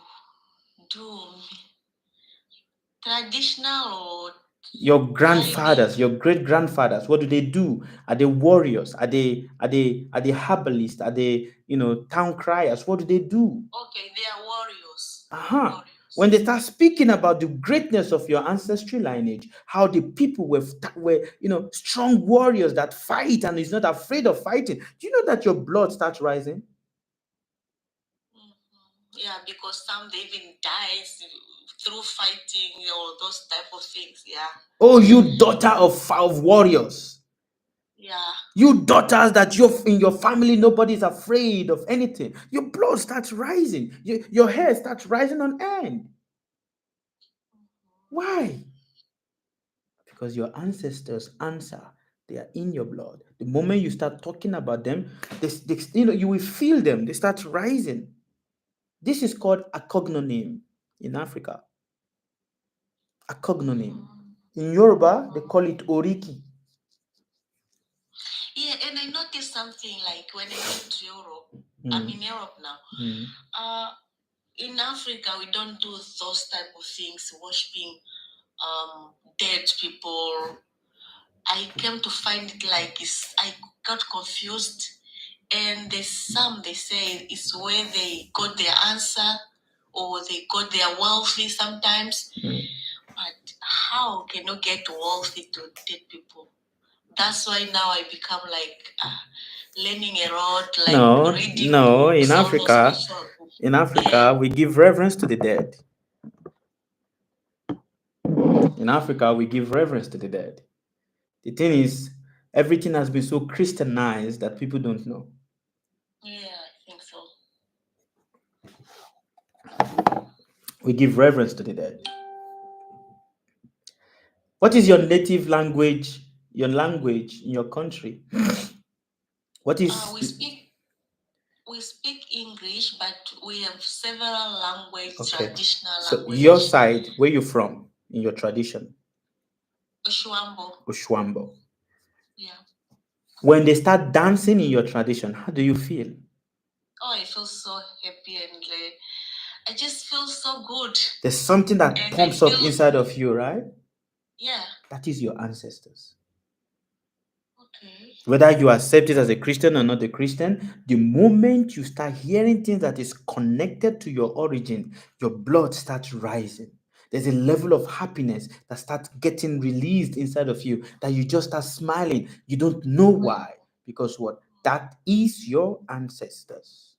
Traditional or
your grandfathers, your great grandfathers, what do they do? Are they warriors? Are they herbalists? Are they town criers? What do they do?
Okay, they are warriors.
Warriors. When they start speaking about the greatness of your ancestry lineage, how the people were strong warriors that fight and is not afraid of fighting, do you know that your blood starts rising?
Yeah, because some they even dies through fighting or those type of things. Yeah.
Oh, you daughter of warriors.
Yeah.
You daughters that you're in your family, nobody's afraid of anything. Your blood starts rising. Your hair starts rising on end. Why? Because your ancestors answer. They are in your blood. The moment you start talking about them, you will feel them. They start rising. This is called a cognonym in Africa. A cognonym. In Yoruba, they call it oriki.
Yeah, and I noticed something like when I went to Europe. I'm in Europe now. In Africa, we don't do those type of things, worshiping dead people. I came to find it like I got confused. And there's some, they say it's where they got their answer or they got their wealthy sometimes. how can you get wealthy to dead people? That's why now I become like learning a lot, like reading
No.
books, almost spiritual books.
In Africa, we give reverence to the dead. In Africa, we give reverence to the dead. The thing is, everything has been so Christianized that people don't know.
Yeah, I think so.
We give reverence to the dead. What is your native language? Your language in your country? What is?
We speak English, but we have several language,
Okay.
traditional
So
language.
your side, where you from in your tradition?
Ushwambo.
Ushwambo.
Yeah.
When they start dancing in your tradition, how do you feel?
Oh, I feel so happy and I just feel so good.
There's something that
And
pumps up inside of you, right?
Yeah.
That is your ancestors.
Okay.
Whether you accept it as a Christian or not a Christian, the moment you start hearing things that is connected to your origin, your blood starts rising. There's a level of happiness that starts getting released inside of you that you just start smiling. You don't know why. Because what? That is your ancestors.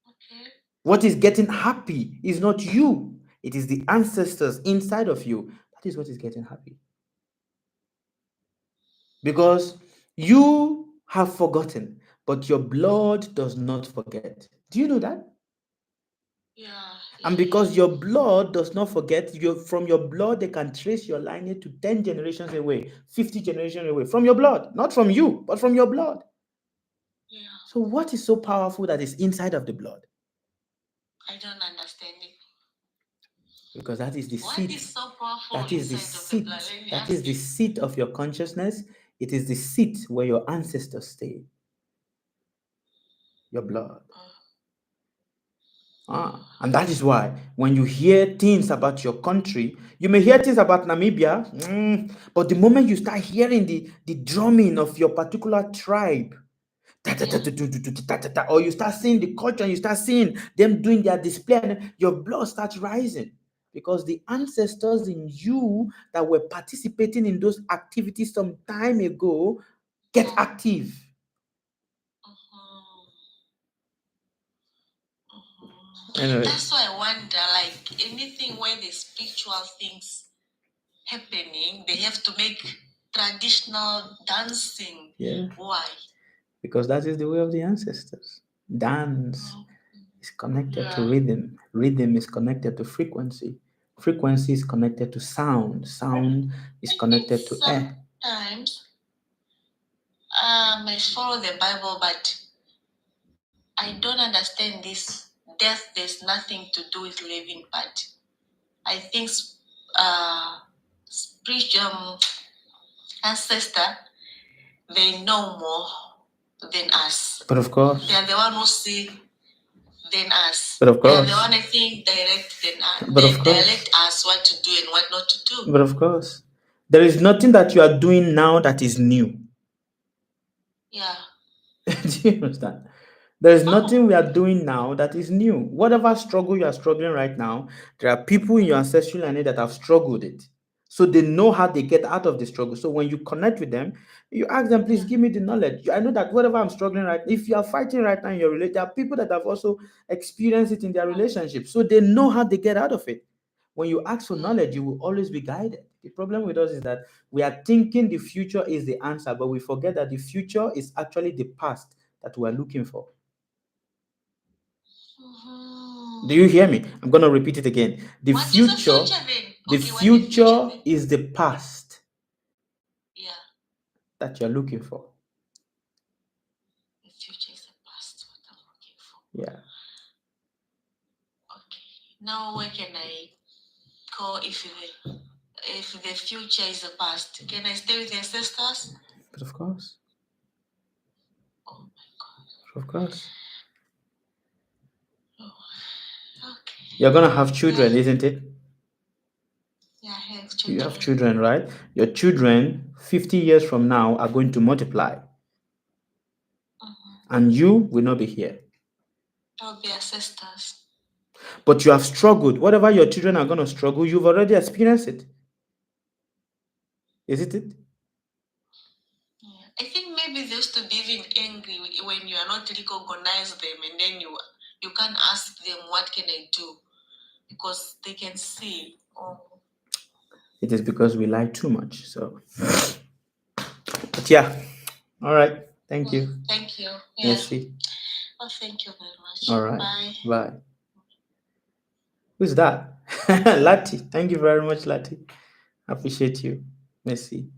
Okay.
What is getting happy is not you. It is the ancestors inside of you. That is what is getting happy. Because you have forgotten, but your blood does not forget. Do you know that?
Yeah.
And because your blood does not forget, from your blood, they can trace your lineage to 10 generations away, 50 generations away. From your blood, not from you, but from your blood.
Yeah.
So what is so powerful that is inside of the blood?
I don't understand it.
Because that is the
What
seat.
is so powerful
That is the
inside of the
seat.
blood?
That is the seat of your consciousness. It is the seat where your ancestors stay. Your blood. And that is why when you hear things about your country, you may hear things about Namibia, but the moment you start hearing the drumming of your particular tribe, or you start seeing the culture and you start seeing them doing their display, and your blood starts rising. Because the ancestors in you that were participating in those activities some time ago get active. Anyway.
That's why I wonder, like anything where the spiritual things happening, they have to make traditional dancing.
Yeah.
Why?
Because that is the way of the ancestors. Dance is connected to rhythm. Rhythm is connected to frequency. Frequency is connected to sound. Sound is connected to air.
Sometimes I follow the Bible, but I don't understand this. Death, there's nothing to do with living, but I think spiritual ancestor, they know more than us.
But of course.
They are the one who see than us.
But of course.
They are the one I think direct than us.
But
they
of course.
direct us what to do and what not to do.
But of course. There is nothing that you are doing now that is new.
Yeah.
Do you understand? There is nothing we are doing now that is new. Whatever struggle you are struggling right now, there are people in your ancestral lineage that have struggled it. So they know how they get out of the struggle. So when you connect with them, you ask them, please give me the knowledge. I know that whatever I'm struggling right, if you are fighting right now in your relationship, there are people that have also experienced it in their relationship. So they know how they get out of it. When you ask for knowledge, you will always be guided. The problem with us is that we are thinking the future is the answer, but we forget that the future is actually the past that we are looking for. Do you hear me? I'm going to repeat it again. The future is the past that you're looking for.
The future is the past, what I'm looking for.
Yeah.
Okay. Now where can I go if the future is the past? Can I stay with the ancestors?
But of course.
Oh my God.
Of course.
Oh. Okay.
You're going to have children, isn't it?
Yeah, I have children.
You have children, right? Your children, 50 years from now, are going to multiply. And you will not be here.
I'll be ancestors.
But you have struggled. Whatever your children are going to struggle, you've already experienced it. Isn't it?
Yeah. I think maybe they used to be even angry when you are not recognize them, and then you can't ask them, what can I do? Because they can see. Oh.
It is because we lie too much. So, but yeah. All right. Thank you.
Thank you. Yeah.
Merci.
Oh, thank you very much.
All right.
Bye.
Bye. Who's that? Lati. Thank you very much, Lati. Appreciate you. Merci.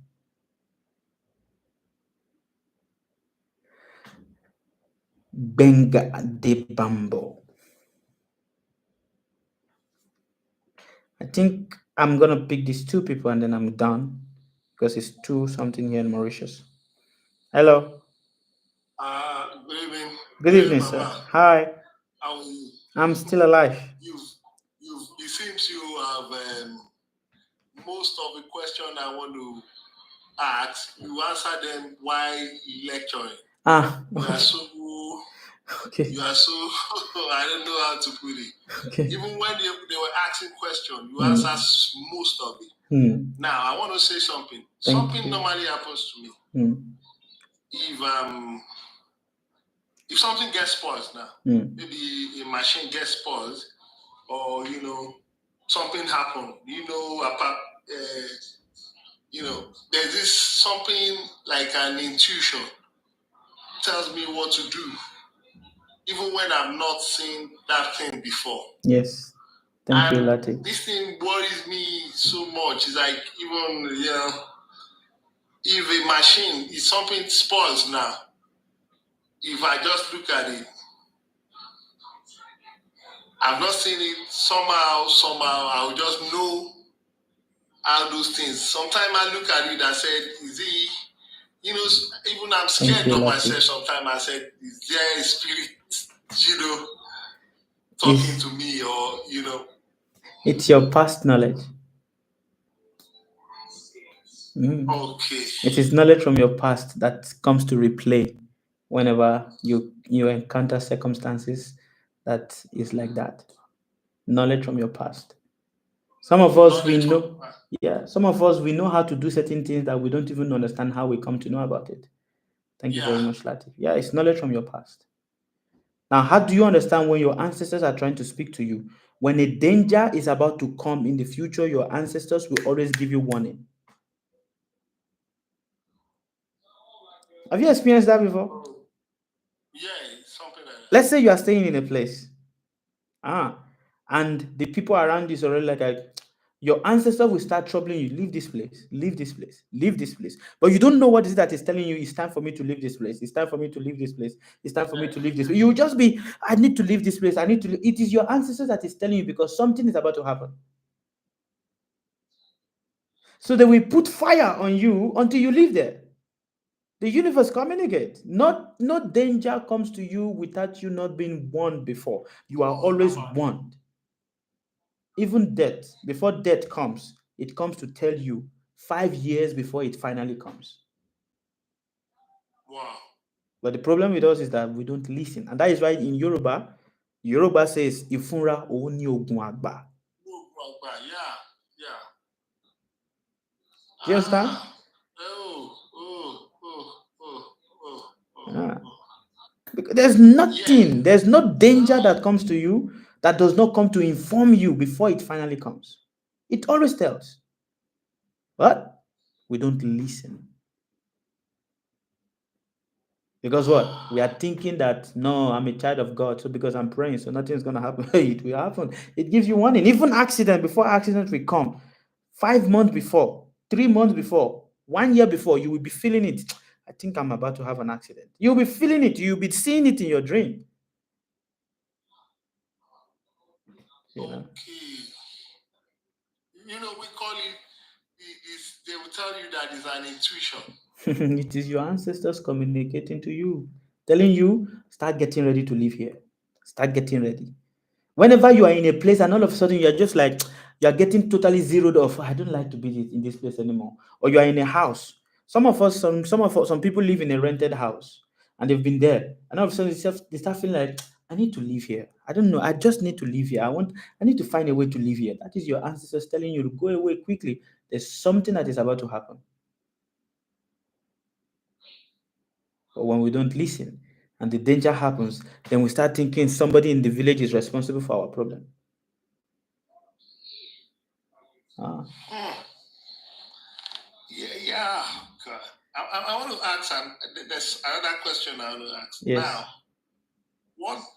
Benga de Bambo. I think I'm gonna pick these two people and then I'm done because it's 2 something here in Mauritius. Hello.
Good evening.
Good evening, sir. Hi.
How are you?
I'm still alive.
It seems you have most of the question I want to ask. You answer them while lecturing. You are so.
Okay.
You are so. I don't know how to put it.
Okay.
Even when they were asking questions, you answer most of it. Now I want to say something. Something normally happens to me. If something gets paused now, maybe a machine gets paused, or something happened. There's this something like an intuition tells me what to do, even when I've not seen that thing before.
Yes. Thank you, Lati.
This thing worries me so much. It's like even if a machine is something spoils now, if I just look at it, I've not seen it, somehow I'll just know how those things. Sometimes I look at it and said, is it, even I'm scared of myself sometimes. I said, is there a spirit, talking to me, or,
It's your past knowledge.
Okay.
It is knowledge from your past that comes to replay whenever you encounter circumstances that is like that. Knowledge from your past. Some of us we know how to do certain things that we don't even understand how we come to know about it. Thank you very much, Lati. Yeah, it's knowledge from your past. Now, how do you understand when your ancestors are trying to speak to you? When a danger is about to come in the future, your ancestors will always give you warning. Have you experienced that before?
Yeah, something like that.
Let's say you are staying in a place, and the people around you is already like your ancestor will start troubling you. Leave this place, leave this place, leave this place. But you don't know what is that is telling you. It's time for me to leave this place. It's time for me to leave this place. It's time for me to leave this place. You will just be, I need to leave this place. I need to. It is your ancestors that is telling you because something is about to happen. So they will put fire on you until you leave there. The universe communicates. Not danger comes to you without you not being warned before. You are always warned. Even death, before death comes, it comes to tell you 5 years before it finally comes.
Wow.
But the problem with us is that we don't listen. And that is why in Yoruba says, Ifunra oni ogun agba.
Yeah.
Do you understand? Because there's nothing, there's no danger that comes to you that does not come to inform you before it finally comes. It always tells. But we don't listen. Because what? We are thinking that, no, I'm a child of God, so because I'm praying, so nothing's going to happen. It will happen. It gives you warning. Even accident, before accident will come, 5 months before, 3 months before, 1 year before, you will be feeling it. I think I'm about to have an accident. You'll be feeling it. You'll be seeing it in your dream.
Okay. We call it, they will tell you that it's an intuition.
It is your ancestors communicating to you, telling you, start getting ready to live here. Start getting ready. Whenever you are in a place and all of a sudden you're just like, you're getting totally zeroed off. I don't like to be in this place anymore. Or you are in a house. Some people live in a rented house and they've been there. And all of a sudden they start feeling like, I need to live here. I don't know. I just need to live here. I need to find a way to live here. That is your ancestors telling you to go away quickly. There's something that is about to happen. But when we don't listen and the danger happens, then we start thinking somebody in the village is responsible for our problem.
Yeah. God. I want to ask, there's another question I want to ask.
Yes.
Now,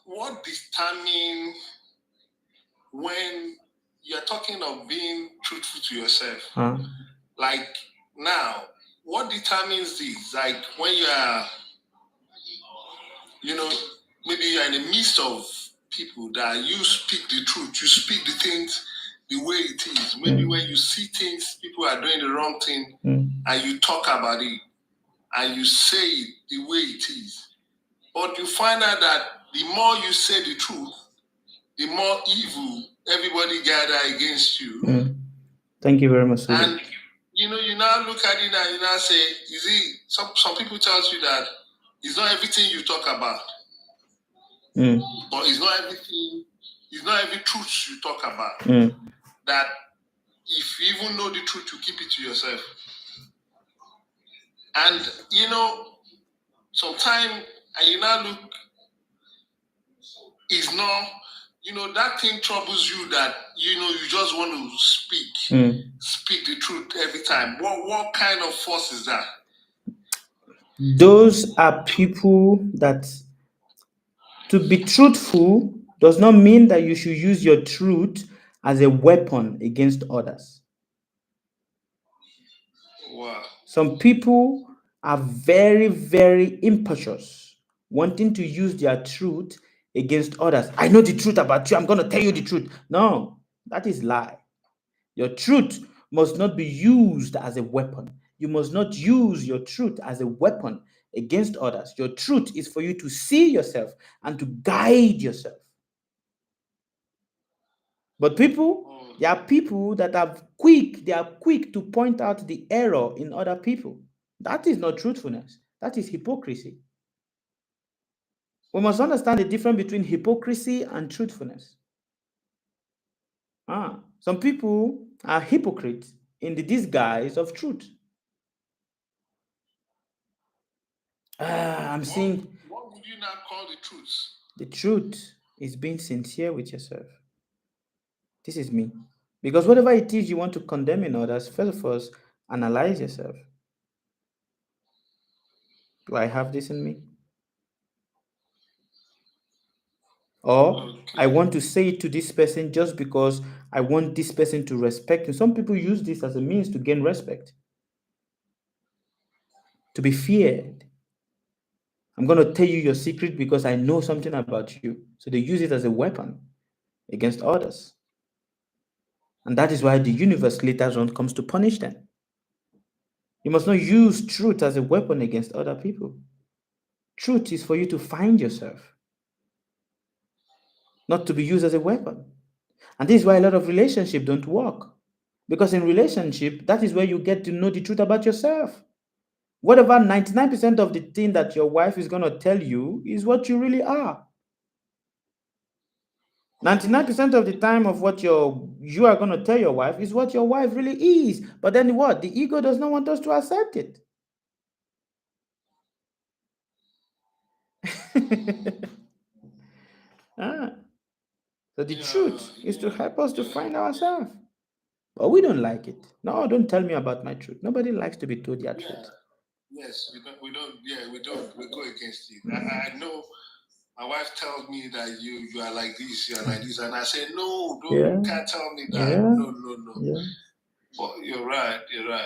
what determines when you're talking of being truthful to yourself? Like now, what determines this? Like when you are, maybe you're in the midst of people that you speak the truth, you speak the things the way it is. Maybe when you see things, people are doing the wrong thing, and you talk about it, and you say it the way it is. But you find out that the more you say the truth, the more evil everybody gather against you.
Thank you very much.
And you now look at it and you now say, some people tell you that it's not everything you talk about. But it's not every truth you talk about. That if you even know the truth, you keep it to yourself. And sometimes, and you now look, it's not, that thing troubles you that, you just want to speak the truth every time. What kind of force is that?
Those are people that, to be truthful does not mean that you should use your truth as a weapon against others.
Wow.
Some people are very, very impetuous, wanting to use their truth against others. I know the truth about you. I'm going to tell you the truth. No, that is lie. Your truth must not be used as a weapon. You must not use your truth as a weapon against others. Your truth is for you to see yourself and to guide yourself. But there are people that are quick to point out the error in other people. That is not truthfulness. That is hypocrisy. We must understand the difference between hypocrisy and truthfulness. Some people are hypocrites in the disguise of truth. I'm seeing.
What would you now call the truth?
The truth is being sincere with yourself. This is me. Because whatever it is you want to condemn in others, first of all, analyze yourself. Do I have this in me? Or I want to say it to this person just because I want this person to respect me. Some people use this as a means to gain respect, to be feared. I'm going to tell you your secret because I know something about you. So they use it as a weapon against others. And that is why the universe later on comes to punish them. You must not use truth as a weapon against other people. Truth is for you to find yourself, not to be used as a weapon. And this is why a lot of relationships don't work. Because in relationship, that is where you get to know the truth about yourself. Whatever 99% of the thing that your wife is going to tell you is what you really are. 99% of the time of what you are going to tell your wife is what your wife really is. But then what? The ego does not want us to accept it. So the truth is to help us to find ourselves. But we don't like it. No, don't tell me about my truth. Nobody likes to be told their truth.
Yes, we don't. We go against it. I know. My wife tells me that you are like this, you are like this, and I say no, you can't tell me that. No. Yeah. But you're right. Yeah.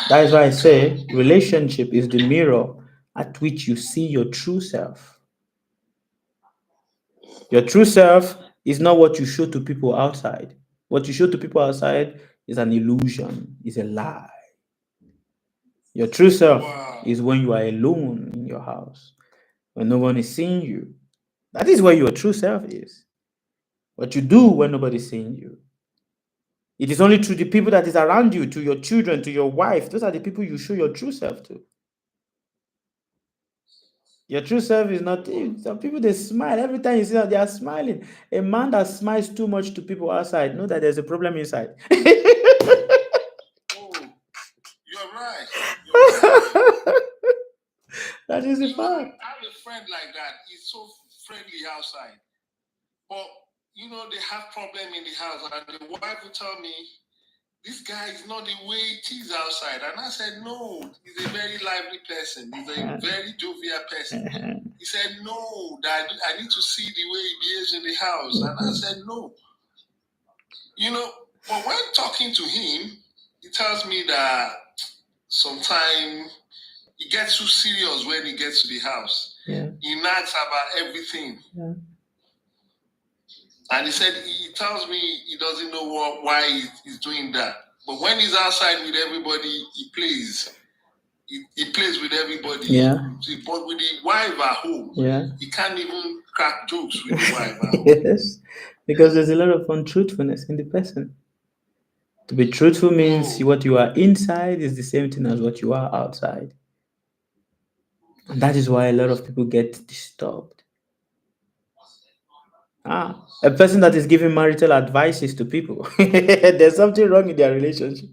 That is why I say relationship is the mirror at which you see your true self. Your true self is not what you show to people outside. What you show to people outside is an illusion, is a lie. Your true self is when you are alone in your house, when no one is seeing you. That is where your true self is. What you do when nobody's seeing you. It is only through the people that is around you, to your children, to your wife. Those are the people you show your true self to. Your true self is not you. Some people, they smile. Every time you see that, they are smiling. A man that smiles too much to people outside, know that there's a problem inside.
Oh, you're right. You're right.
That is the
You know,
fact.
I have a friend like that. He's so friendly outside. But, you know, they have problem in the house. And the wife will tell me, this guy is not the way it is outside. And I said, no, he's a very lively person. He's a very jovial person. He said, no, that I need to see the way he behaves in the house. And I said, no. You know, but when talking to him, he tells me that sometimes he gets too serious when he gets to the house.
Yeah.
He nags about everything.
Yeah.
And he said he tells me he doesn't know why he's doing that. But when he's outside with everybody, he plays. He plays with everybody.
Yeah.
But with the wife at home,
Yeah.
he can't even crack jokes with the wife at home.
Yes. Because there's a lot of untruthfulness in the person. To be truthful means what you are inside is the same thing as what you are outside. And that is why a lot of people get disturbed. A person that is giving marital advices to people, there's something wrong in their relationship.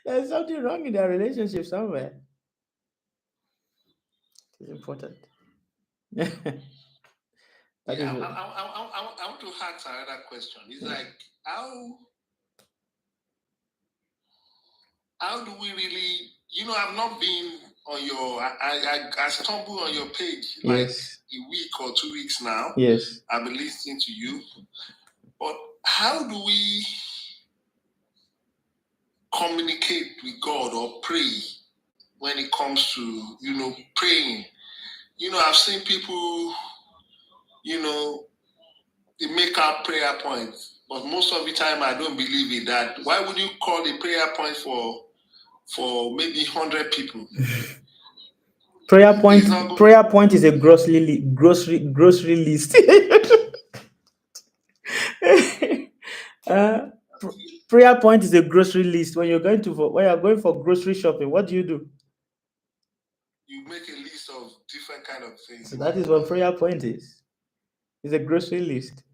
There's something wrong in their relationship somewhere. It's important.
I want to ask another question. It's like, how do we really, you know, I've not been on your, I stumbled on your page like a week or 2 weeks now.
Yes.
I've been listening to you. But how do we communicate with God or pray when it comes to, you know, praying? You know, I've seen people, you know, they make up prayer points, but most of the time I don't believe in that. Why would you call a prayer point for maybe 100 people? Prayer
point is a grocery list. Prayer point is a grocery list. When you're going for grocery shopping, what do?
You make a list of different kind of things.
So that is what prayer point is. It's a grocery list.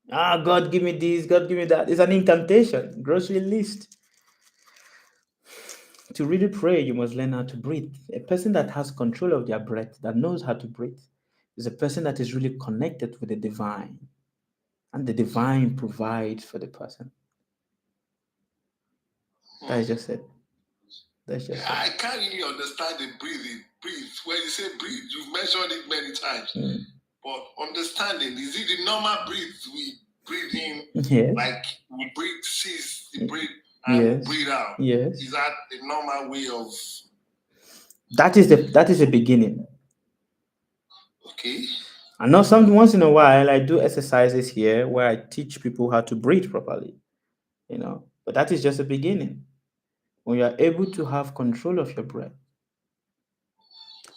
God give me this, God give me that. It's an incantation, grocery list. To really pray, you must learn how to breathe. A person that has control of their breath, that knows how to breathe, is a person that is really connected with the divine. And the divine provides for the person. That is just it. That's just
I can't really understand the breathing. Breathe. When you say breathe, you've mentioned it many times. But understanding, is it the normal breath we breathe in?
Yes.
Like we breathe, seize the breath and breathe out.
Yes.
Is that the normal way of?
That is the beginning.
Okay.
I know once in a while I do exercises here where I teach people how to breathe properly. You know, but that is just the beginning. When you are able to have control of your breath.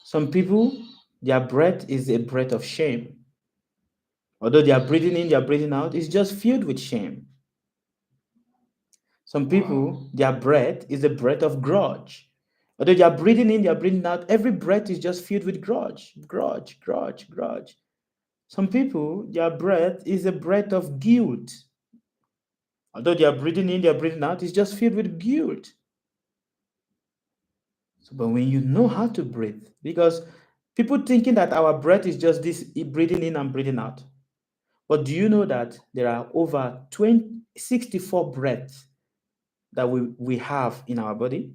Some people, their breath is a breath of shame. Although they are breathing in, they are breathing out, it's just filled with shame. Some people, their breath is a breath of grudge. Although they are breathing in, they are breathing out, every breath is just filled with grudge. Some people, their breath is a breath of guilt. Although they are breathing in, they are breathing out, it's just filled with guilt. But when you know how to breathe, because people thinking that our breath is just this breathing in and breathing out. But do you know that there are over 64 breaths that we have in our body?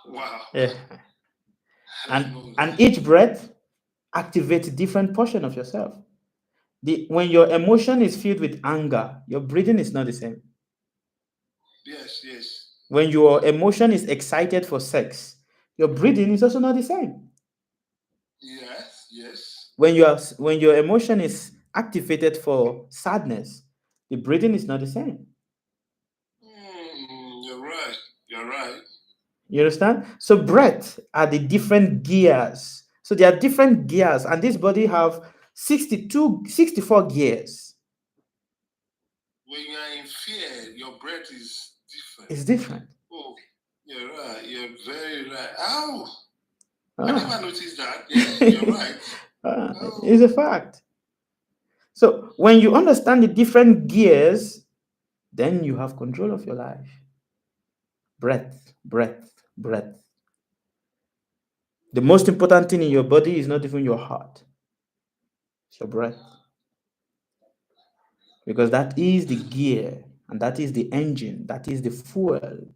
Wow.
Yeah. And each breath activates a different portion of yourself. When your emotion is filled with anger, your breathing is not the same.
Yes.
When your emotion is excited for sex, your breathing is also not the same.
Yes.
When your emotion is activated for sadness, the breathing is not the same.
You're right.
You understand? So breath are the different gears. So there are different gears, and this body have 64 gears.
when you are in fear, your breath is different.
It's different.
Oh, you're right. You're very right. Ow! I never noticed that. Yeah, you're right.
It's a fact. So when you understand the different gears, then you have control of your life. Breath, breath, breath. The most important thing in your body is not even your heart. It's your breath. Because that is the gear, and that is the engine, that is the fuel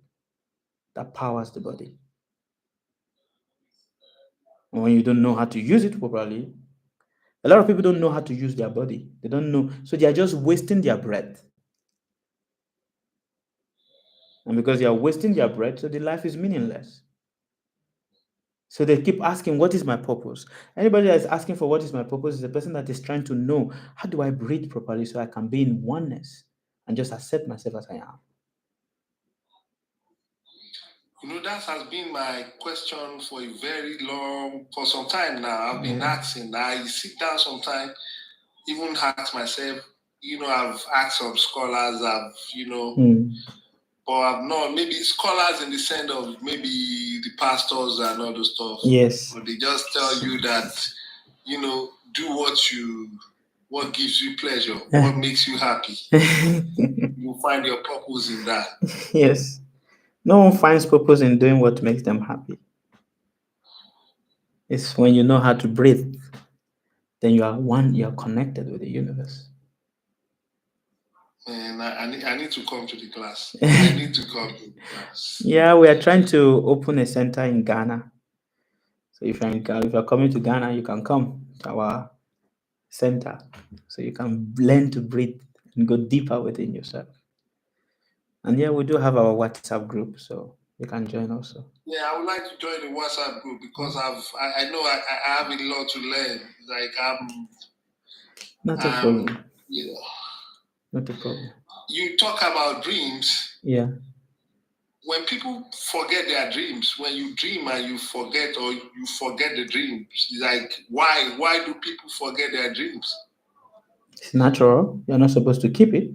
that powers the body. And when you don't know how to use it properly, a lot of people don't know how to use their body. They don't know. So they are just wasting their breath. And because they are wasting their breath, so the life is meaningless. So they keep asking, what is my purpose? Anybody that is asking for what is my purpose is a person that is trying to know, how do I breathe properly so I can be in oneness and just accept myself as I am?
You know, that has been my question for some time now. I've been asking. I sit down sometimes, even ask myself, I've asked some scholars, but I've not, maybe scholars in the sense of maybe the pastors and all those stuff.
Yes.
But they just tell you that, do what gives you pleasure, what makes you happy. You find your purpose in that.
Yes. No one finds purpose in doing what makes them happy. It's when you know how to breathe, then you are connected with the universe.
And I need to come to the class. I need to come to the class.
Yeah, we are trying to open a center in Ghana. So if you're coming to Ghana, you can come to our center. So you can learn to breathe and go deeper within yourself. And yeah, we do have our WhatsApp group, so you can join also.
Yeah, I would like to join the WhatsApp group because I know I have a lot to learn. Like
not a problem.
Yeah.
Not a problem.
You talk about dreams.
Yeah.
When people forget their dreams, when you dream and you forget the dreams, like why do people forget their dreams?
It's natural. You're not supposed to keep it.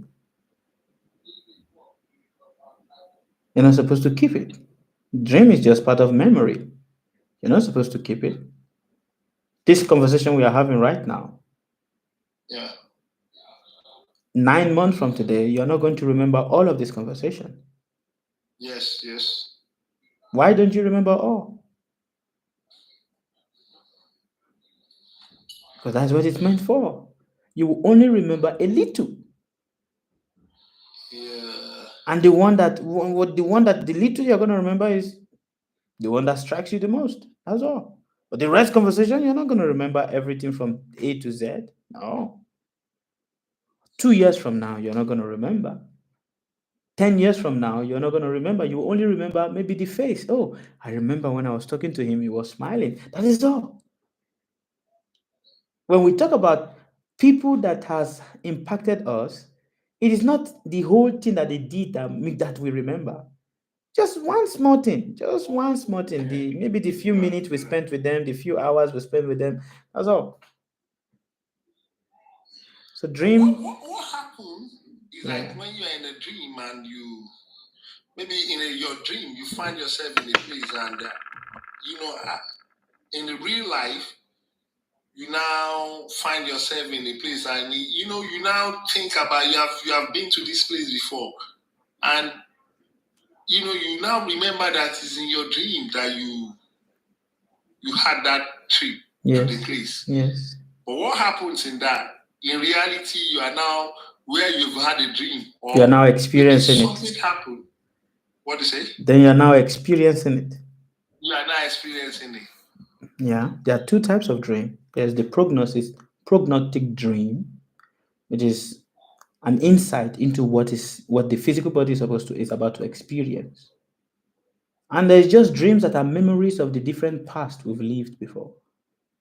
You're not supposed to keep it. Dream is just part of memory. You're not supposed to keep it. This conversation we are having right now.
Yeah.
9 months from today, you're not going to remember all of this conversation.
Yes, yes.
Why don't you remember all? Because that's what it's meant for. You will only remember a little.
Yeah.
And the little you're going to remember is the one that strikes you the most. That's all. But the rest conversation, you're not going to remember everything from A to Z. No. 2 years from now, you're not going to remember. 10 years from now, you're not going to remember. You only remember maybe the face. Oh, I remember when I was talking to him, he was smiling. That is all. When we talk about people that has impacted us, it is not the whole thing that they did that we remember. Just one small thing. Maybe the few minutes we spent with them, the few hours we spent with them. That's all. So dream.
What happens is like when you're in a dream and maybe your dream, you find yourself in a place and, in the real life, you now find yourself in a place and, you now think about, you have been to this place before. And, you now remember that it's in your dream that you had that trip to the place.
Yes.
But what happens in that? In reality, you are now where you've had a dream. Or
you are now experiencing
something happened. What do you say?
Then you are now experiencing it.
You are now experiencing it.
Yeah, there are two types of dream. There's the prognostic dream, which is an insight into what the physical body is about to experience. And there's just dreams that are memories of the different past we've lived before.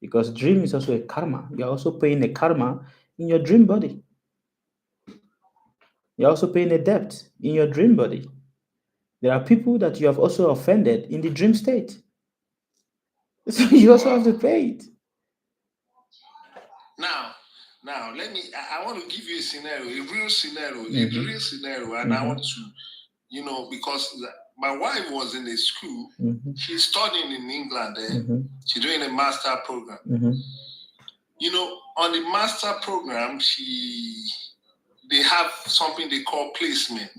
Because dream is also a karma. You're also paying a karma in your dream body. You're also paying a debt in your dream body. There are people that you have also offended in the dream state. So you also have to pay it.
Now Now, I want to give you a scenario, a real scenario, and I want to, because my wife was in a school, she's studying in England, she's doing a master program. On the master program, they have something they call placement.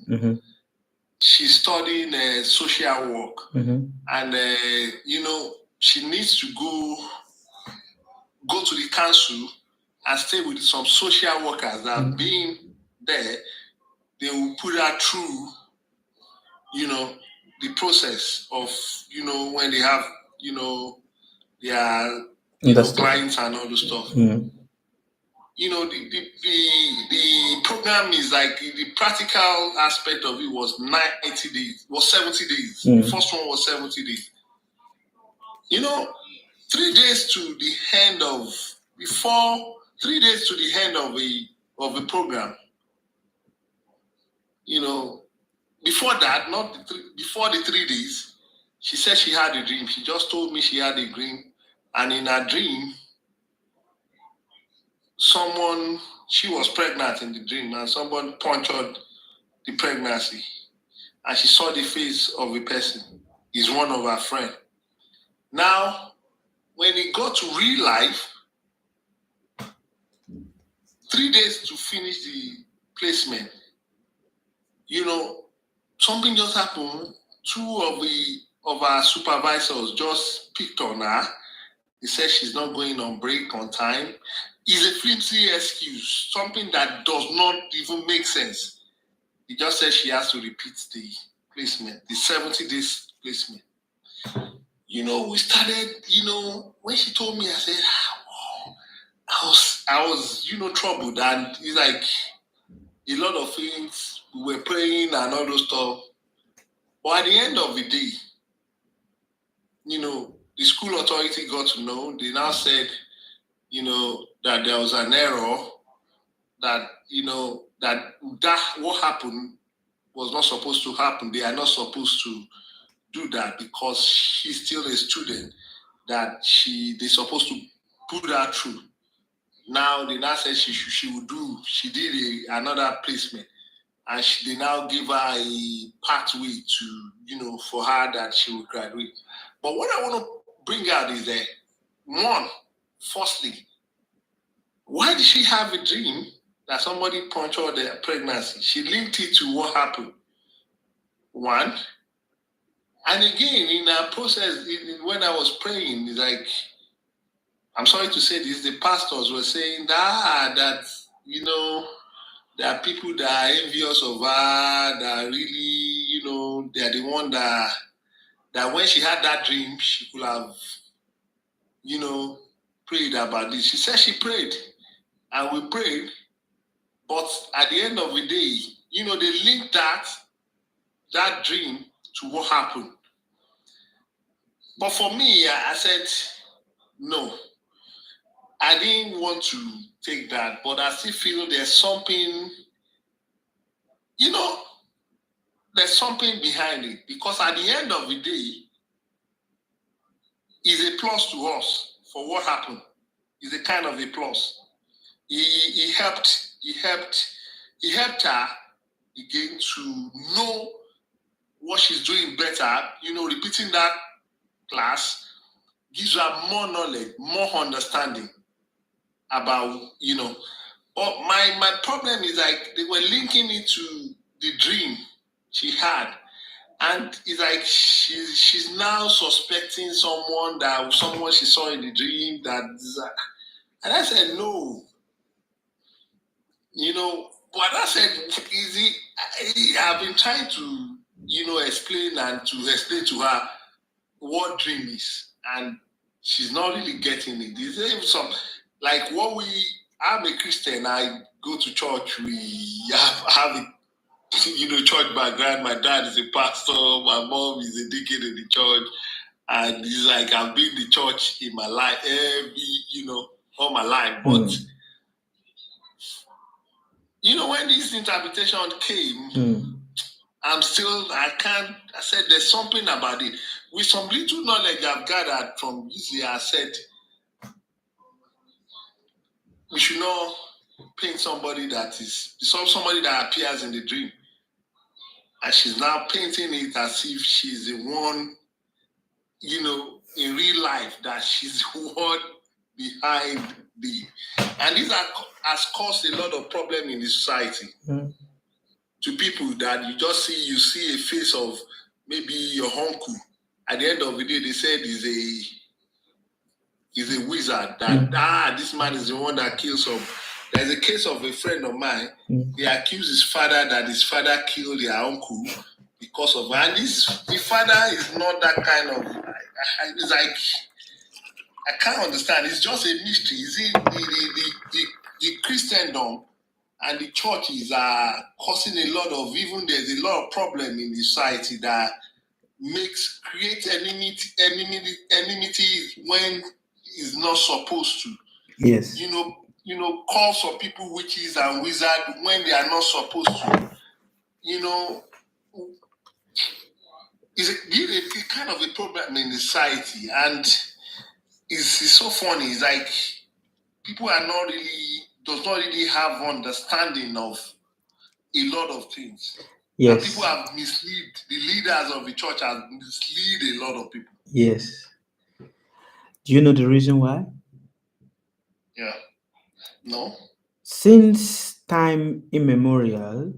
She's studying social work, and she needs to go to the council and stay with some social workers that have been there. They will put her through, the process of, when they have, their clients and all the stuff. The program is like the practical aspect of it was 90 days, was 70 days. The first one was 70 days. 3 days to the end of 3 days to the end of a program. Before that, before the 3 days, she said she had a dream. She just told me she had a dream, and in her dream, she was pregnant in the dream, and someone punctured the pregnancy, and she saw the face of a person. It's one of her friends. Now, when it got to real life, 3 days to finish the placement, something just happened. 2 of our supervisors just picked on her. They said she's not going on break on time. It's a flimsy excuse, something that does not even make sense. He just said she has to repeat the placement, the 70 days placement. We started, when she told me, I said, I was troubled. And it's like a lot of things, we were praying and all those stuff. But at the end of the day, the school authority got to know. They now said, that there was an error, that, that what happened was not supposed to happen. They are not supposed to do that because she's still a student, that they're supposed to put her through. Now they now said she did another placement, and they now give her a pathway to, for her that she will graduate. But what I want to bring out is that, firstly, why did she have a dream that somebody punctured their pregnancy? She linked it to what happened. One. And again, in our process, when I was praying, it's like, I'm sorry to say this, the pastors were saying that there are people that are envious of her, that really, they are the one that when she had that dream, she could have, prayed about this. She said she prayed, and we prayed, but at the end of the day, they linked that dream to what happened. But for me, I said, no, I didn't want to take that, but I still feel there's something, there's something behind it, because at the end of the day, it's a plus to us for what happened. It's a kind of a plus. He helped her again to know what she's doing better. Repeating that class gives her more knowledge, more understanding about, But my problem is like they were linking it to the dream she had. And it's like she's now suspecting someone she saw in the dream and I said, no. But I said, I've been trying to, explain to her what dream is. And she's not really getting it. There's like I'm a Christian, I go to church, we have a church background. My dad is a pastor, my mom is a deacon in the church, and it's like I've been in the church in my life, all my life. But when this interpretation came, I said there's something about it. With some little knowledge I've gathered from this year, I said we should not paint somebody that is somebody that appears in the dream, and she's now painting it as if she's the one, in real life, that she's the one behind and this has caused a lot of problem in the society. To people that you see a face of maybe your uncle. At the end of the day, they said he's a wizard. That this man is the one that kills some. There's a case of a friend of mine. He accused his father that his father killed their uncle because of, and the father is not that kind of. It's like, I can't understand. It's just a mystery. You see, the Christendom and the churches are causing there's a lot of problem in the society that creates enmity when it's not supposed to.
Yes.
Call some people witches and wizards when they are not supposed to. It's a kind of a problem in the society, and it's so funny. It's like people does not really have understanding of a lot of things.
Yes.
And people have misled, the leaders of the church have misled a lot of people.
Yes. Do you know the reason why?
Yeah. No.
Since time immemorial,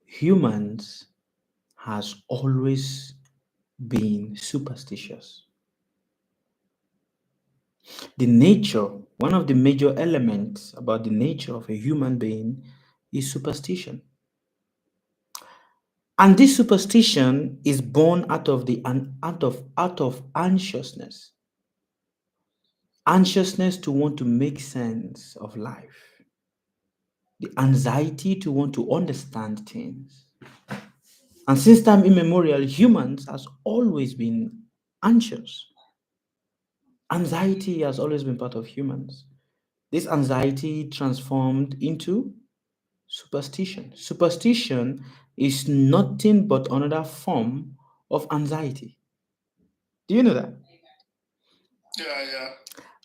humans has always been superstitious. One of the major elements about the nature of a human being is superstition. And this superstition is born out of anxiousness. Anxiousness to want to make sense of life. The anxiety to want to understand things. And since time immemorial, humans has always been anxious. Anxiety has always been part of humans. This anxiety transformed into superstition. Superstition is nothing but another form of anxiety. Do you know that?
Yeah.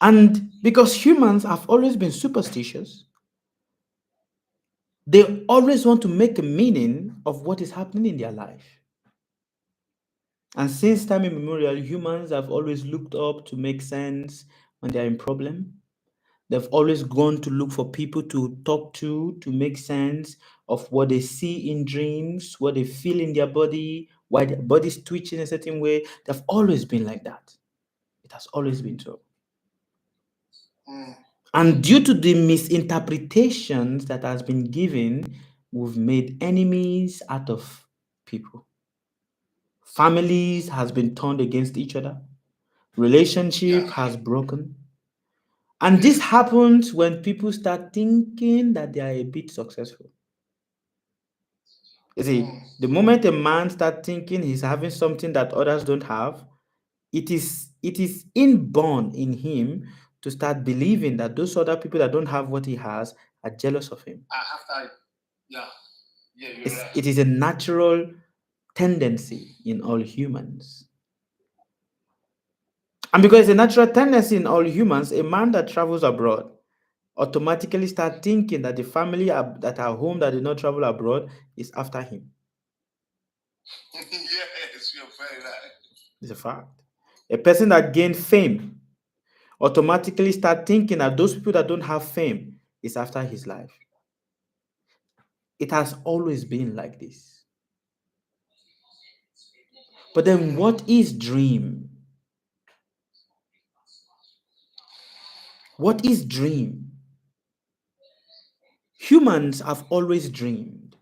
And because humans have always been superstitious, they always want to make a meaning of what is happening in their life. And since time immemorial, humans have always looked up to make sense when they're in problem. They've always gone to look for people to talk to make sense of what they see in dreams, what they feel in their body, why their body's twitching a certain way. They've always been like that. It has always been so. And due to the misinterpretations that has been given, we've made enemies out of people. Families has been turned against each other. Relationship has broken. And this happens when people start thinking that they are a bit successful. You see, the moment a man starts thinking he's having something that others don't have, it is inborn in him to start believing that those other people that don't have what he has are jealous of him. It is a natural tendency in all humans. And because it's a natural tendency in all humans, a man that travels abroad automatically start thinking that the family that are home that did not travel abroad is after him.
Yes, you're very right.
It's a fact. A person that gained fame automatically start thinking that those people that don't have fame is after his life. It has always been like this. But then what is dream? What is dream? Humans have always dreamed.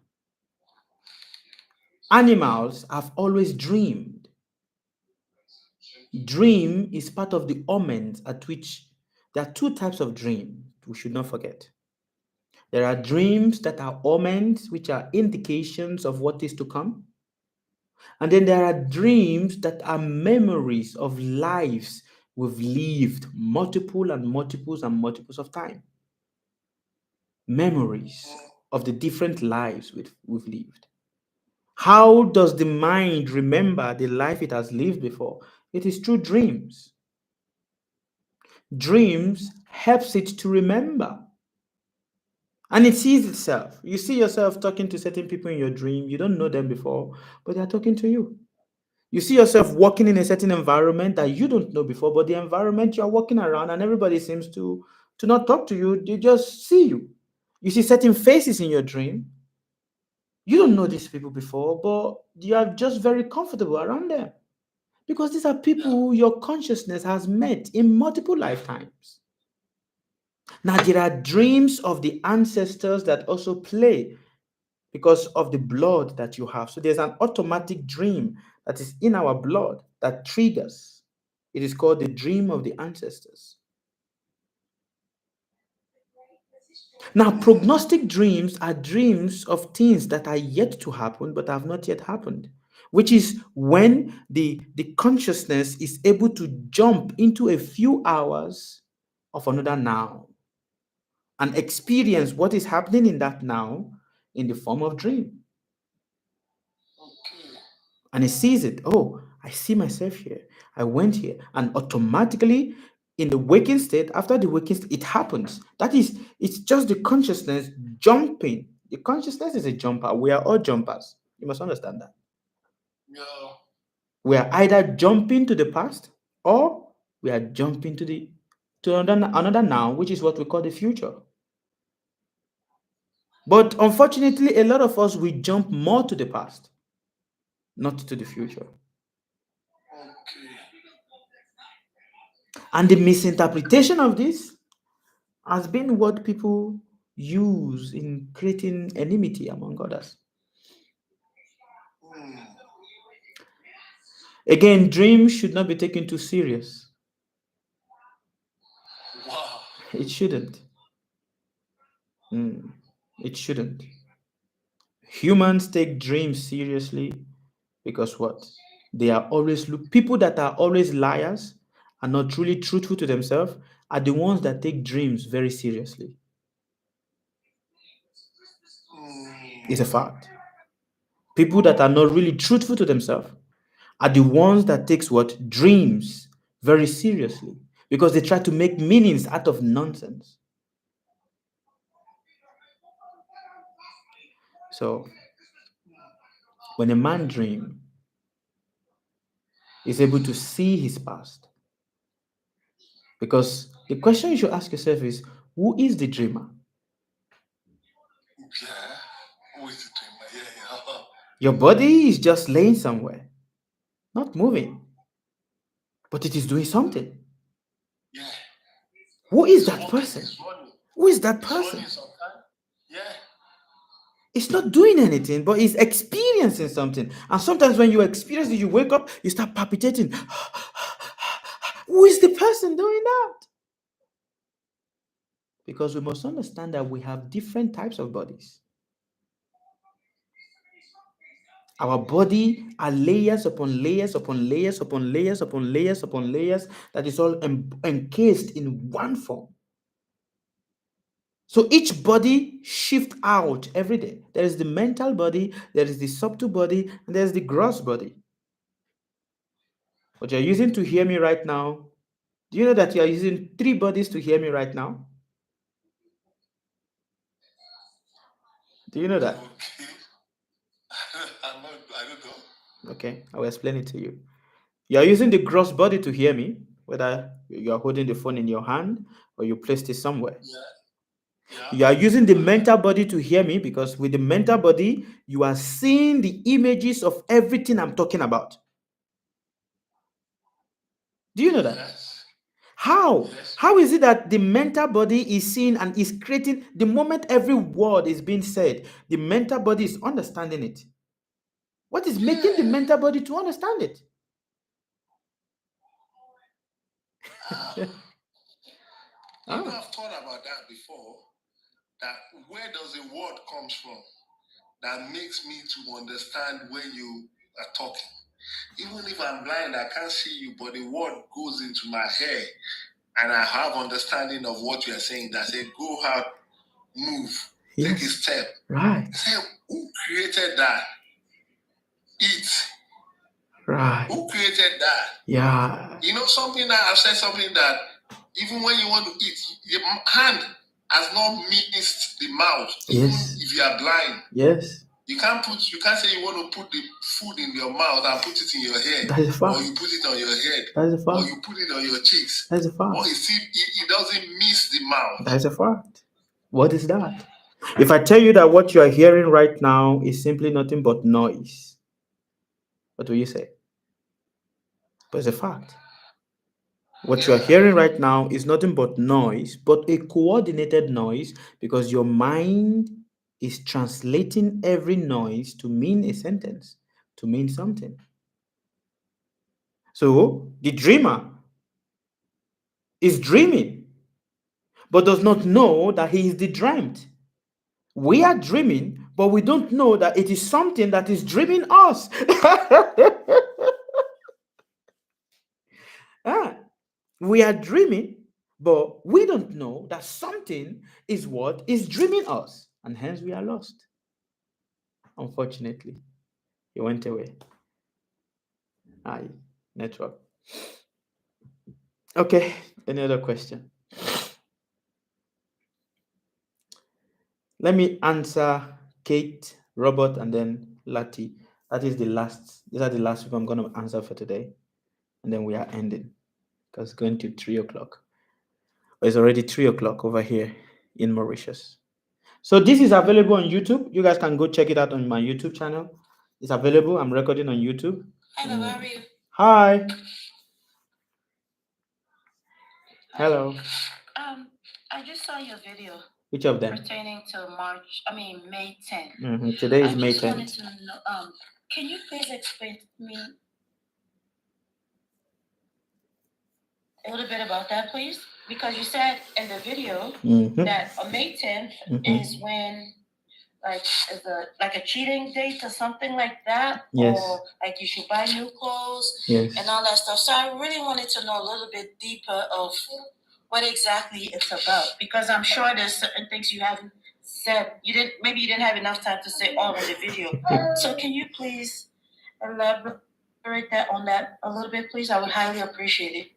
Animals have always dreamed. Dream is part of the omens at which there are two types of dream we should not forget. There are dreams that are omens, which are indications of what is to come. And then there are dreams that are memories of lives we've lived multiples of time. Memories of the different lives we've lived. How does the mind remember the life it has lived before? It is through dreams. Dreams helps it to remember. And it sees itself. You see yourself talking to certain people in your dream. You don't know them before, but they're talking to you. You see yourself walking in a certain environment that you don't know before, but the environment you're walking around and everybody seems to not talk to you. They just see you. You see certain faces in your dream. You don't know these people before, but you are just very comfortable around them because these are people who your consciousness has met in multiple lifetimes. Now, there are dreams of the ancestors that also play because of the blood that you have. So there's an automatic dream that is in our blood that triggers. It is called the dream of the ancestors. Now, prognostic dreams are dreams of things that are yet to happen but have not yet happened, which is when the consciousness is able to jump into a few hours of another now and experience what is happening in that now in the form of dream.
Okay.
And he sees it. Oh, I see myself here. I went here. And automatically, in the waking state, after the waking state, it happens. That is, it's just the consciousness jumping. The consciousness is a jumper. We are all jumpers. You must understand that.
Yeah.
We are either jumping to the past or we are jumping to another now, which is what we call the future. But unfortunately, a lot of us, we jump more to the past, not to the future.
Okay.
And the misinterpretation of this has been what people use in creating enmity among others. Again, dreams should not be taken too serious.
Wow.
It shouldn't. It shouldn't. Humans take dreams seriously because what? They are always people that are always liars and not truly truthful to themselves are the ones that take dreams very seriously. It's a fact. People that are not really truthful to themselves are the ones that takes what? Dreams very seriously because they try to make meanings out of nonsense. So when a man dreams, he's able to see his past. Because the question you should ask yourself is, who is the dreamer?
Yeah. Who is the dreamer? Yeah.
Your body is just laying somewhere, not moving, but it is doing something.
Yeah.
Who is that person? Who is that person?
Yeah.
It's not doing anything, but it's experiencing something. And sometimes when you experience it, you wake up, you start palpitating. Who is the person doing that? Because we must understand that we have different types of bodies. Our body are layers upon layers upon layers upon layers upon layers upon layers that is all encased in one form. So each body shifts out every day. There is the mental body, there is the subtle body, and there's the gross body. What you're using to hear me right now, do you know that you are using 3 bodies to hear me right now? Do you know that?
Okay. I don't know.
Okay, I will explain it to you. You are using the gross body to hear me, whether you are holding the phone in your hand or you placed it somewhere.
Yeah.
You are using the mental body to hear me because with the mental body, you are seeing the images of everything I'm talking about. Do you know that?
Yes.
How?
Yes.
How is it that the mental body is seeing and is creating the moment every word is being said, the mental body is understanding it? What is making the mental body to understand it?
You know, I've thought about that before. That where does a word comes from that makes me to understand when you are talking? Even if I'm blind, I can't see you, but the word goes into my head, and I have understanding of what you are saying. That say, go out, move, take a step.
Right.
I say, who created that? Eat.
Right.
Who created that?
Yeah.
You know something that I've said something that even when you want to eat, your hand has not missed the mouth,
Yes.
even if you are blind.
Yes.
You can't say you want to put the food in your mouth and put it in your head.
That is a fact.
Or you put it on your head.
That is a fact.
Or you put it on your cheeks.
That is a fact.
Or it doesn't miss the mouth.
That is a fact. What is that? If I tell you that what you are hearing right now is simply nothing but noise, what will you say? But it's a fact. What you are hearing right now is nothing but noise, but a coordinated noise, because your mind is translating every noise to mean a sentence, to mean something. So the dreamer is dreaming, but does not know that he is the dreamed. We are dreaming, but we don't know that it is something that is dreaming us. We are dreaming, but we don't know that something is what is dreaming us, and hence we are lost. Unfortunately, he went away. Network. Okay, any other question? Let me answer Kate, Robert, and then Lati. That is the last. These are the last people I'm going to answer for today, and then we are ending because it's going to 3 o'clock. It's already 3 o'clock over here in Mauritius. So this is available on YouTube. You guys can go check it out on my YouTube channel. It's available. I'm recording on YouTube.
Hello, how are you?
Hi. Hello.
I just saw your video.
Which of them?
Pertaining to May 10th.
Today is May 10th.
I just wanted to know, can you please explain to me a little bit about that, please? Because you said in the video that on May 10th is when, is a cheating date or something like that?
Yes.
Or you should buy new clothes and all that stuff. So I really wanted to know a little bit deeper of what exactly it's about, because I'm sure there's certain things you haven't said. Maybe you didn't have enough time to say all in the video. So can you please elaborate on that a little bit, please? I would highly appreciate it.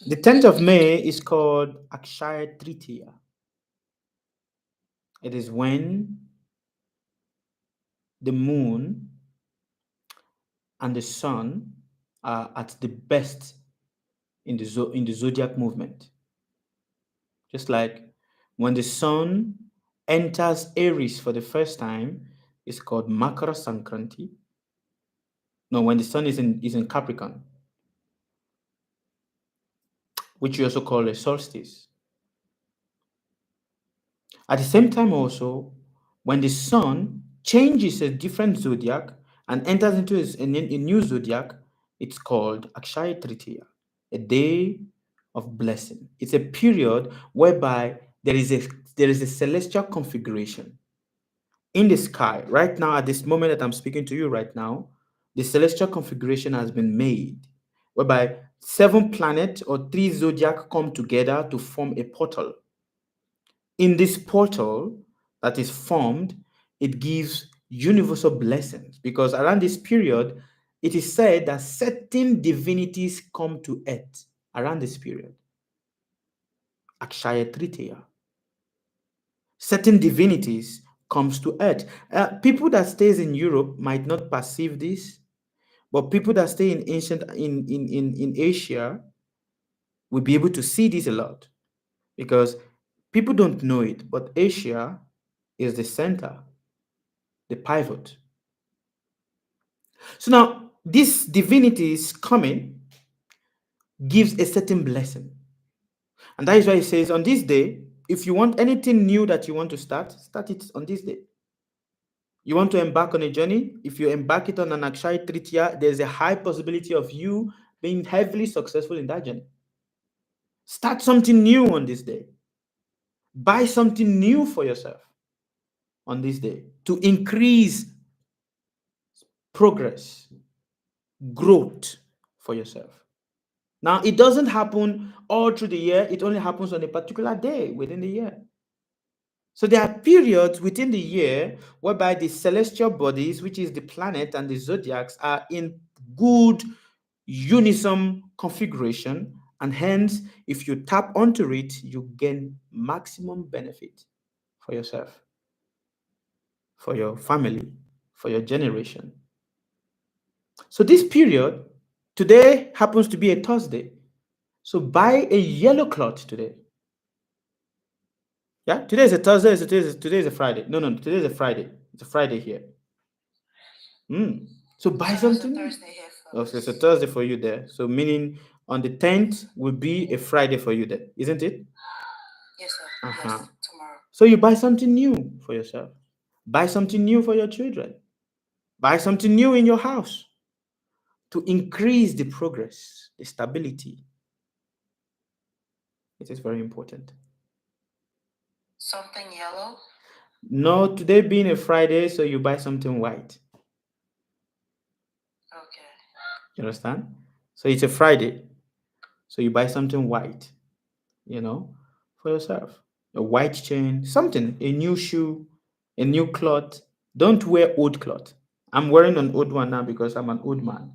The 10th of May is called Akshaya Tritiya. It is when the moon and the sun are at the best in the zodiac movement. Just like when the sun enters Aries for the first time, it's called Makara Sankranti. No, when the sun is in Capricorn, which we also call a solstice. At the same time also, when the sun changes a different zodiac and enters into a new zodiac, it's called Akshaya Tritiya, a day of blessing. It's a period whereby there is a celestial configuration in the sky. Right now, at this moment that I'm speaking to you right now, the celestial configuration has been made, whereby 7 planets or 3 zodiac come together to form a portal. In this portal that is formed, it gives universal blessings, because around this period, it is said that certain divinities come to earth around this period. Akshaya Tritiya. Certain divinities comes to earth. People that stays in Europe might not perceive this, but people that stay in in Asia will be able to see this a lot, because people don't know it, but Asia is the center, the pivot. So now these divinities coming gives a certain blessing. And that is why it says on this day, if you want anything new that you want to start it on this day. You want to embark on a journey, if you embark it on an Akshaya Tritiya, there's a high possibility of you being heavily successful in that journey. Start something new on this day. Buy something new for yourself on this day to increase progress, growth for yourself. Now, it doesn't happen all through the year. It only happens on a particular day within the year. So there are periods within the year whereby the celestial bodies, which is the planet and the zodiacs, are in good unison configuration And hence, if you tap onto it, you gain maximum benefit for yourself, for your family, for your generation. So this period, today happens to be a Thursday. So buy a yellow cloth today. Yeah, today is a Thursday. Today is a Friday. No, today is a Friday. It's a Friday here. So buy something. Oh, so it's a Thursday for you there. So meaning on the 10th will be a Friday for you there, isn't it?
Yes, sir. Yes, tomorrow.
So you buy something new for yourself. Buy something new for your children. Buy something new in your house to increase the progress, the stability. It is very important.
Something yellow?
No, today being a Friday, so you buy something white.
Okay.
You understand? So it's a Friday, so you buy something white, for yourself. A white chain, something, a new shoe, a new cloth. Don't wear old cloth. I'm wearing an old one now because I'm an old man.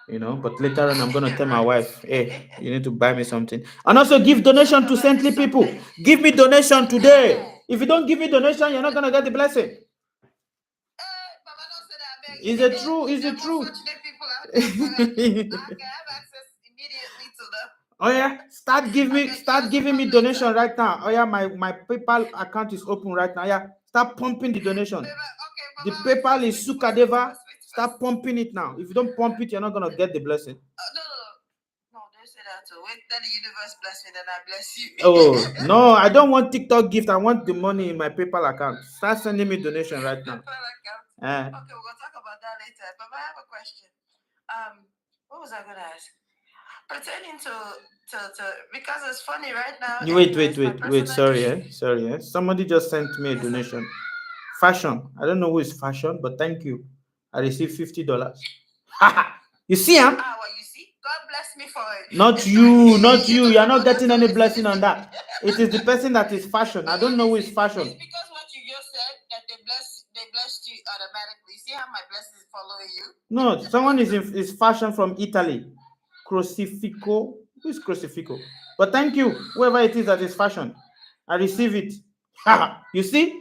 But later on I'm going to tell my wife, hey, you need to buy me something. And also give donation to saintly people. Give me donation today. If you don't give me donation, you're not going to get the blessing. Is it true? Is it true? Oh yeah, start giving me donation right now. Oh yeah, my PayPal account is open right now. Yeah, start pumping the donation. The PayPal is Sukadeva. Start pumping it now. If you don't pump it, you're not gonna get the blessing.
No, don't say that. Wait, then the universe bless me, then I bless you.
Oh no, I don't want TikTok gift. I want the money in my PayPal account. Start sending me donation right now.
Okay, we're gonna talk about that later. But I have a question. What was I gonna ask? Pertaining to because it's funny right now.
Wait. Sorry. Somebody just sent me a donation. Fashion. I don't know who is Fashion, but thank you. I received $50. You see,
well, you see, God bless me for it.
Not you. You're not getting any blessing on that. It is the person that is Fashion. I don't know who is Fashion.
It's because what you just said that they blessed you automatically. See how my blessing is following you?
No, someone is Fashion from Italy. Crucifico. Who is Crucifico? But thank you, whoever it is that is Fashion. I receive it. You see?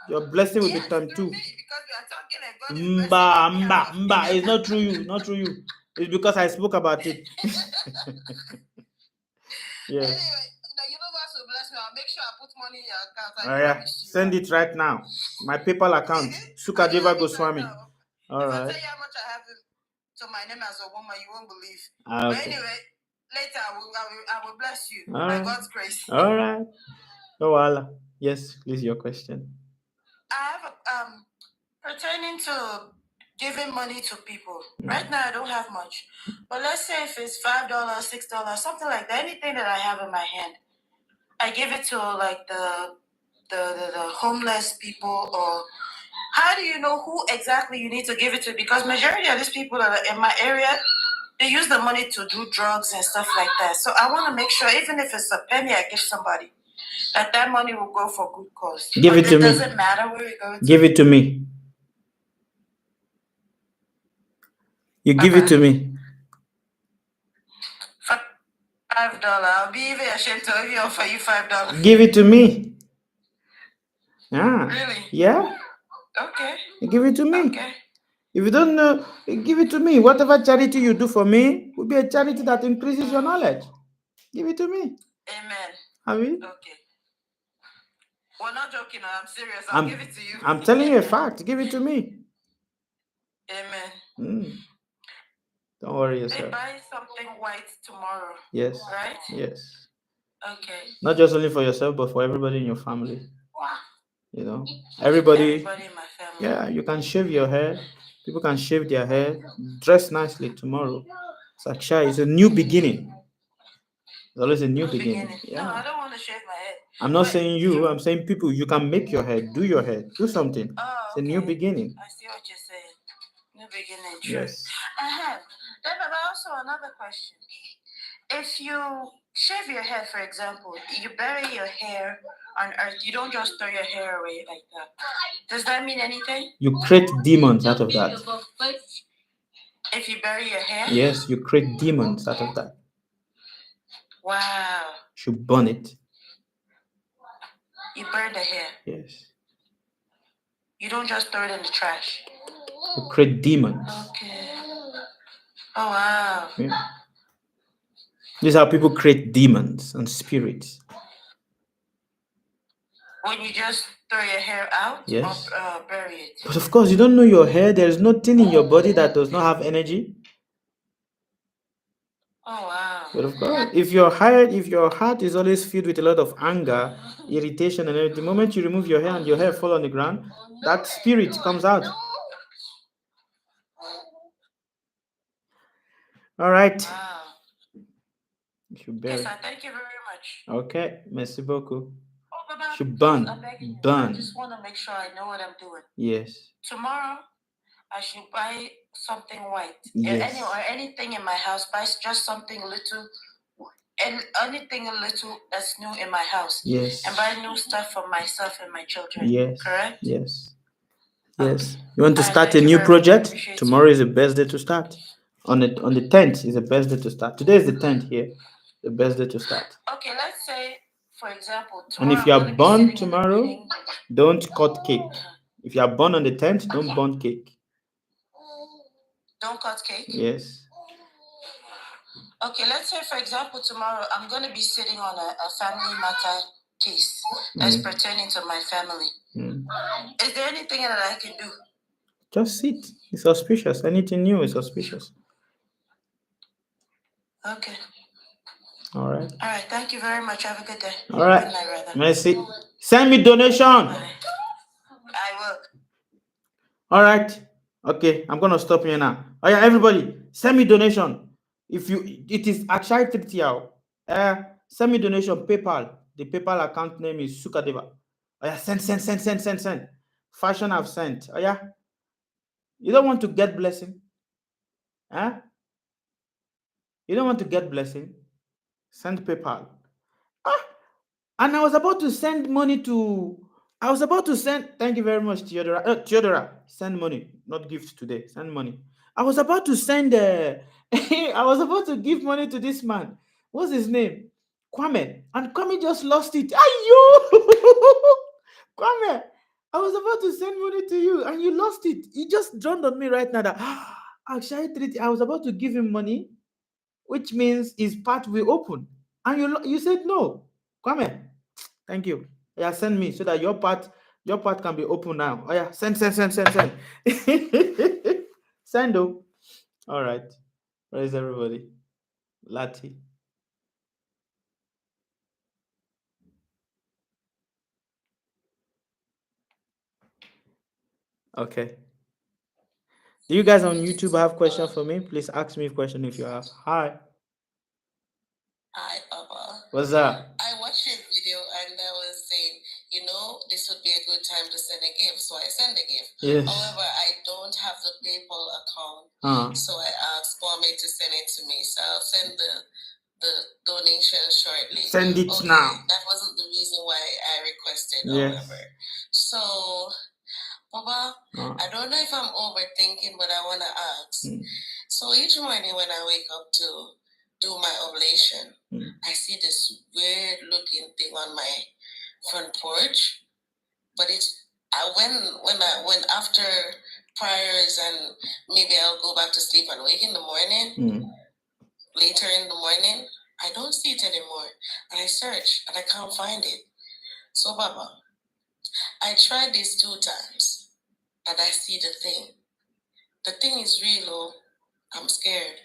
Your blessing will be time too.
Because we are talking and God
Mba. It's not through you. Not through you. It's because I spoke about it. Yeah.
Anyway, the universe will bless me. I'll make sure I put money in your account.
Oh yeah. Send it right now. My PayPal account. Sukadeva Goswami. All right.
If I tell you how much I have to my name as a woman, you won't believe.
Okay.
But anyway, later I will bless you by God's grace.
All right. No Allah. Yes, please, your question.
I have pertaining to giving money to people. Right now I don't have much. But let's say if it's $5, $6, something like that, anything that I have in my hand, I give it to like the homeless people. Or how do you know who exactly you need to give it to? Because majority of these people that are in my area, they use the money to do drugs and stuff like that. So I want to make sure, even if it's a penny I give somebody, that money will go for good cause.
Give it to me.
It doesn't matter where it goes.
Give it to me. You give it to me.
$5. I'll be even ashamed to even offer you $5.
Give it to me.
Really?
Yeah.
Okay.
Give it to me.
Okay.
If you don't know, give it to me. Whatever charity you do for me will be a charity that increases your knowledge. Give it to me.
Amen.
Have you?
Okay. We're not joking. I'm serious. I'll give it to you.
I'm telling you a fact. Give it to me.
Amen.
Don't worry yourself.
They buy something white tomorrow.
Yes.
Right?
Yes.
Okay.
Not just only for yourself, but for everybody in your family.
Wow.
Everybody
in my family.
Yeah, you can shave your hair. People can shave their hair. Dress nicely tomorrow. Saksha is a new beginning. It's always a new beginning. Yeah.
No, I don't want to shave my head.
I'm not saying you. I'm saying people. You can make your hair. Do your hair. Do something. It's a new beginning.
I see what you're saying. New beginning. True.
Yes.
Then also another question. If you shave your head, for example, you bury your hair on earth. You don't just throw your hair away like that. Does that mean anything?
You create demons out of that.
If you bury your hair?
Yes, you create demons out of that.
Wow.
You burn it.
You burn the hair.
Yes.
You don't just throw it in the trash.
You create demons.
Okay. Oh wow.
Yeah. This is how people create demons and spirits.
When you just throw your hair out,
yes,
or bury it.
But of course, you don't know your hair. There's nothing in your body that does not have energy.
Oh wow.
But of course, if your heart is always filled with a lot of anger, irritation, and everything, the moment you remove your hair and your hair fall on the ground, that spirit comes out. All right.
Wow.
You should bury.
Yes, I thank you very much.
Okay, merci beaucoup.
Oh, Baba,
Should burn.
I'm begging you.
Burn.
I just want to make sure I know what I'm doing.
Yes.
Tomorrow, I should buy something white.
Yes.
Or anything in my house. Buy just something little, and anything little that's new in my house.
Yes.
And buy new stuff for myself and my children.
Yes.
Correct?
Yes.
Okay.
Yes. You want to start a
thank you
new
very much.
project?
Appreciate
Tomorrow is the best day to start. On the 10th is the best day to start. Today is the 10th here. The best day to start.
Okay, let's say, for example,
And
tomorrow
if you
I'm
are
gonna be
born
sitting in a
tomorrow,
meeting.
don't cut cake. If you are born on the 10th, don't burn cake.
Don't cut cake?
Yes.
Okay, let's say, for example, tomorrow I'm going to be sitting on a family matter case that's pertaining to my family. Is there anything that I can do?
Just sit. It's auspicious. Anything new is auspicious.
Okay.
All right.
All right. Thank you very much. Have a good day.
All right.
Good night, brother.
Merci. Send me donation.
Bye. I will.
All right. Okay. I'm gonna stop here now. Oh yeah, everybody, send me donation. It is Akshay Tritiao. Send me donation. PayPal. The PayPal account name is Sukadeva. Oh yeah, send. Fashion I've sent. Oh yeah. You don't want to get blessing? Huh? You don't want to get blessing? Send PayPal. And I was about to send money to. Thank you very much, Theodora. Theodora, send money, not gifts today. Send money. I was about to send. I was about to give money to this man. What's his name? Kwame. And Kwame just lost it. Ayo! Kwame, I was about to send money to you, and you lost it. It just dawned on me right now that actually, I was about to give him money, which means his path will open, and you said no. Kwame, thank you. Yeah, send me so that your part can be open now. Oh yeah, send. Send though. All right. Where is everybody? Lati. Okay. Do you guys on YouTube have questions for me? Please ask me a question if you have. Hi.
Hi, Papa.
What's up?
I watched your video and I was saying, this would be a good time to send a gift. So I sent a gift.
Yes.
However, I don't have the PayPal account. So I asked Kwame to send it to me. So I'll send the donation shortly.
Send it now.
That wasn't the reason why I requested,
Yes.
however. So, Papa, I don't know if I'm overthinking, but I want to ask. So each morning when I wake up to do my oblation, I see this weird looking thing on my front porch. But it's when after prayers and maybe I'll go back to sleep and wake in the morning, later in the morning, I don't see it anymore. And I search and I can't find it. So Baba, I tried this 2 times and I see the thing. The thing is real, oh. I'm scared.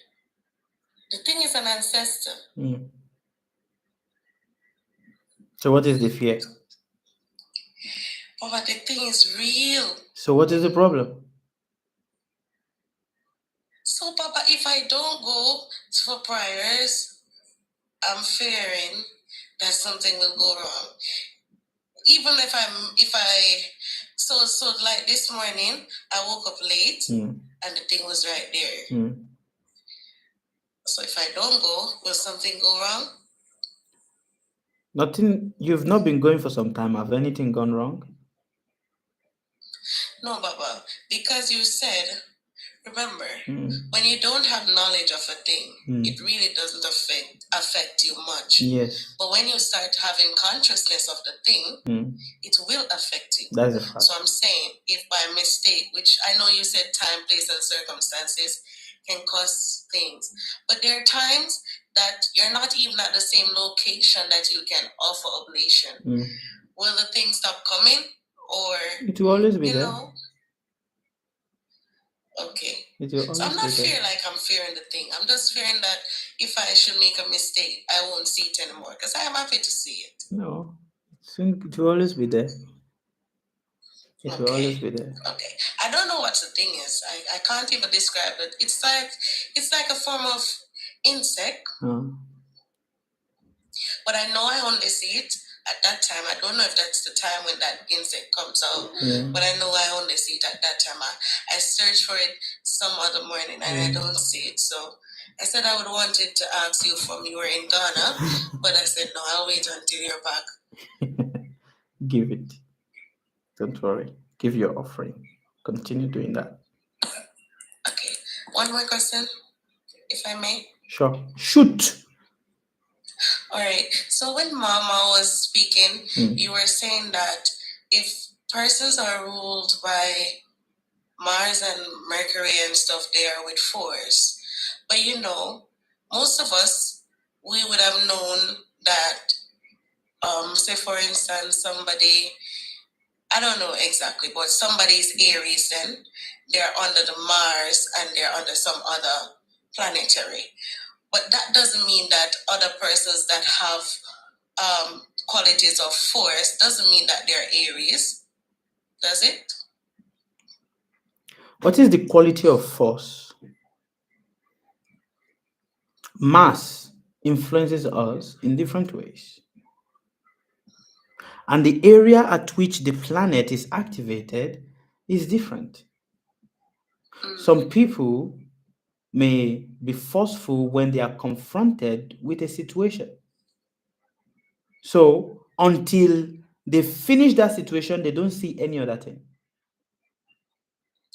The thing is an ancestor.
So what is the fear?
Papa, the thing is real.
So what is the problem?
So Papa, if I don't go for prayers, I'm fearing that something will go wrong. Even so like this morning, I woke up late and the thing was right there. So if I don't go, will something go wrong?
Nothing. You've not been going for some time. Have anything gone wrong?
No, Baba, because you said remember, when you don't have knowledge of a thing, it really doesn't affect you much.
Yes.
But when you start having consciousness of the thing, it will affect you.
That is a fact.
So I'm saying, if by mistake, which I know you said time, place, and circumstances can cause things, but there are times that you're not even at the same location that you can offer oblation. Will the thing stop coming, or
it will always be there?
Know? Okay.
So
I'm not fearing like I'm fearing the thing. I'm just fearing that if I should make a mistake, I won't see it anymore, because I am happy to see it.
No, it will always be there. It will always be there.
Okay. I don't know what the thing is. I can't even describe it. It's like a form of insect. But I know I only see it at that time. I don't know if that's the time when that insect comes out. But I know I only see it at that time. I searched for it some other morning and I don't see it. So I said I would wanted to ask you from you were in Ghana, but I said no, I'll wait until you're back.
Give it. Don't worry. Give your offering. Continue doing that.
Okay. One more question, if I may.
Sure. Shoot.
All right. So when Mama was speaking, you were saying that if persons are ruled by Mars and Mercury and stuff, they are with force. But most of us, we would have known that, say for instance, somebody, I don't know exactly, but somebody's Aries, then they're under the Mars and they're under some other planetary. But that doesn't mean that other persons that have qualities of force doesn't mean that they're Aries, does it?
What is the quality of force? Mass influences us in different ways. And the area at which the planet is activated is different. Some people may be forceful when they are confronted with a situation. So until they finish that situation, they don't see any other thing.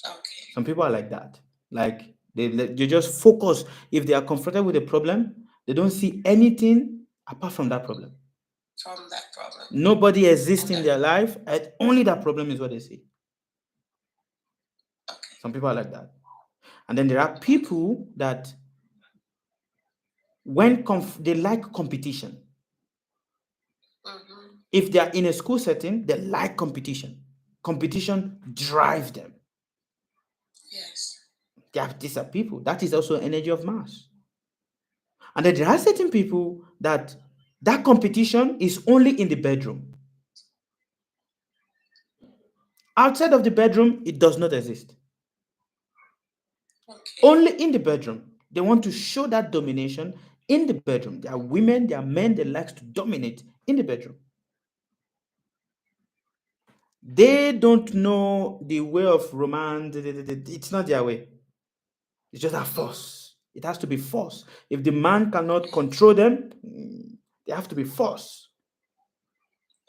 Okay.
Some people are like that. Like they just focus. If they are confronted with a problem, they don't see anything apart from that problem.
From that problem.
Nobody exists in their life, and only that problem is what they see.
Okay.
Some people are like that. And then there are people that when they like competition. If they are in a school setting, they like competition. Competition drives them.
Yes.
These are people. That is also energy of Mars. And then there are certain people that competition is only in the bedroom. Outside of the bedroom, it does not exist.
Okay.
Only in the bedroom. They want to show that domination in the bedroom. There are women, there are men that like to dominate in the bedroom. They don't know the way of romance. It's not their way. It's just a force. It has to be force. If the man cannot control them, they have to be force.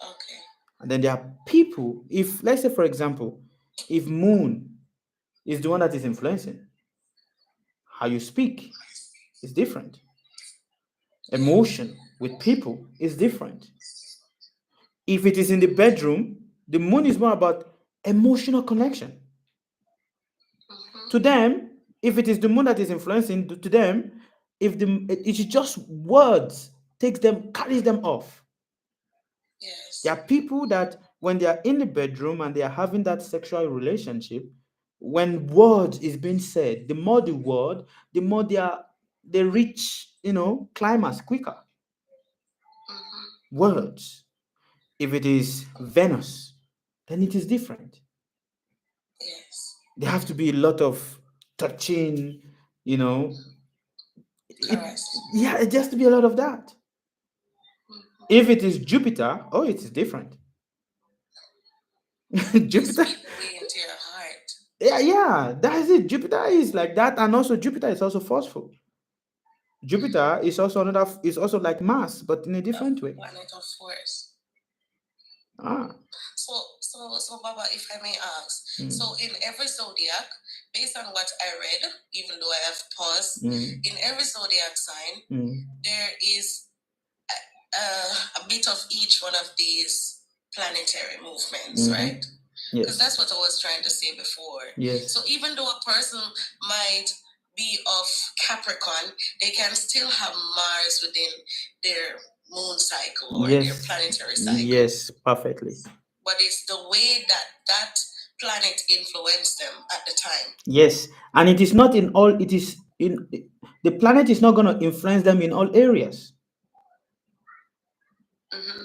Okay.
And then there are people, if, let's say, for example, if Moon is the one that is influencing, how you speak is different. Emotion with people is different. If it is in the bedroom, the Moon is more about emotional connection. To them, if it is the Moon that is influencing, to them, it's just words carries them off.
Yes.
There are people that when they are in the bedroom and they are having that sexual relationship, when words is being said, the more the word, the more they reach, climax quicker. Words. If it is Venus, then it is different.
Yes.
There have to be a lot of touching, it has to be a lot of that. If it is Jupiter, it is different. Jupiter.
Way into your heart.
Yeah, that is it. Jupiter is like that, and also Jupiter is also forceful. Jupiter is also also like Mars, but in a different way.
Planet of force.
Ah.
So Baba, if I may ask, so in every zodiac, based on what I read, even though I have paused, in every zodiac sign, there is a bit of each one of these planetary movements, right? Because that's what I was trying to say before.
Yes.
So even though a person might be of Capricorn, they can still have Mars within their moon cycle or their planetary cycle.
Yes, perfectly.
But it's the way that planet influenced them at the time.
Yes, and it is not in all. It is in the planet is not going to influence them in all areas.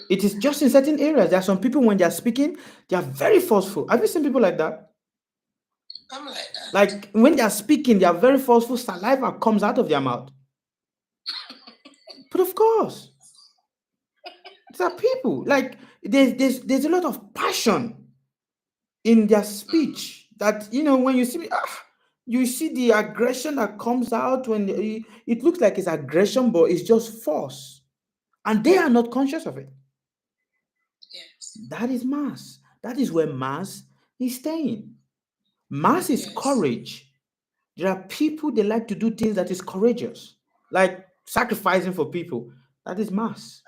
It is just in certain areas. There are some people, when they are speaking, they are very forceful. Have you seen people like that?
I'm like that.
Like when they are speaking, they are very forceful. Saliva comes out of their mouth. But of course, there are people like there's a lot of passion in their speech that, when you see you see the aggression that comes out when it looks like it's aggression, but it's just force, and they are not conscious of it.
Yes.
That is Mars. That is where Mars is staying. Mars is courage. There are people, they like to do things that is courageous, like sacrificing for people. That is Mars.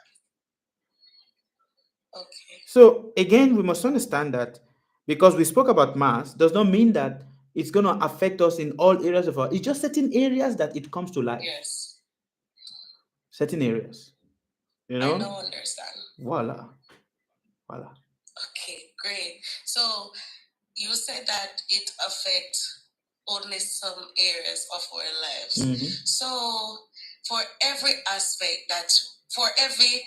Okay.
So again, we must understand that because we spoke about Mars does not mean that it's going to affect us in all areas of our. It's just certain areas that it comes to life.
Yes.
Certain areas.
I don't understand.
Voila.
Okay, great. So you said that it affects only some areas of our lives. So for every aspect, for every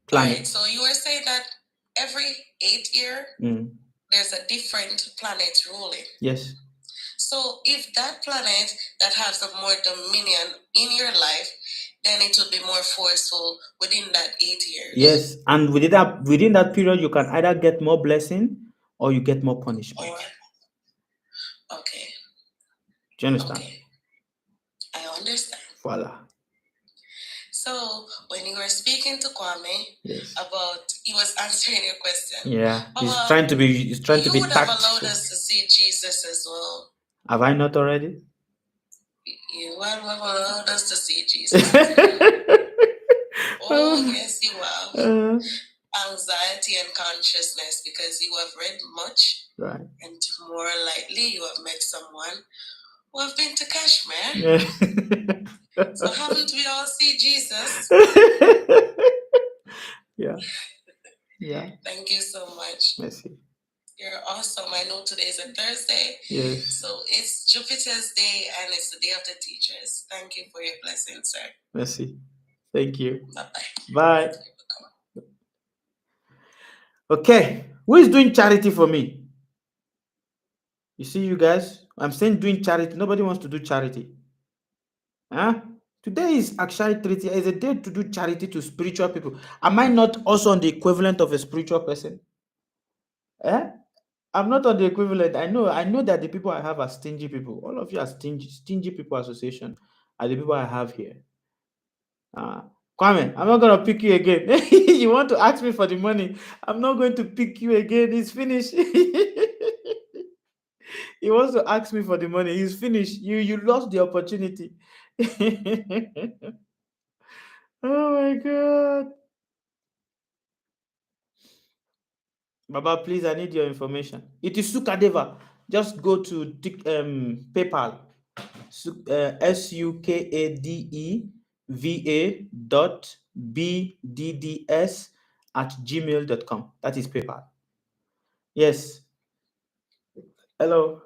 planet.
Right, so you were saying that every 8 year there's a different planet ruling.
Yes.
So if that planet that has a more dominion in your life, then it will be more forceful within that 8 years.
Yes, and within that period, you can either get more blessing or you get more punishment.
Okay.
Do you understand?
Okay. I understand.
Voila.
So when you were speaking to Kwame about, he was answering your question.
Yeah, he's trying to be tactful.
You would have allowed us to see Jesus as well.
Have I not already?
You would have allowed us to see Jesus. Oh, yes, you have. Anxiety and consciousness, because you have read much.
Right.
And more likely, you have met someone who have been to Kashmir. So haven't we all seen Jesus?
Yeah.
Thank you so much.
Merci.
You're awesome. I know today is a Thursday.
Yes.
So it's Jupiter's day and it's the day of the teachers. Thank you for your blessing, sir.
Merci. Thank you.
Bye-bye.
Bye. Okay. Who is doing charity for me? You see, you guys, I'm saying doing charity. Nobody wants to do charity. Huh? Today is Akshaya Tritiya. It's a day to do charity to spiritual people. Am I not also on the equivalent of a spiritual person? I'm not on the equivalent. I know that the people I have are stingy people. All of you are stingy people association are the people I have here. Kwame, I'm not going to pick you again. You want to ask me for the money? I'm not going to pick you again. It's finished. He wants to ask me for the money. He's finished. You lost the opportunity. Oh my God. Baba, please, I need your information. It is Sukadeva. Just go to PayPal. sukadeva.bdds@gmail.com. That is PayPal. Yes. Hello.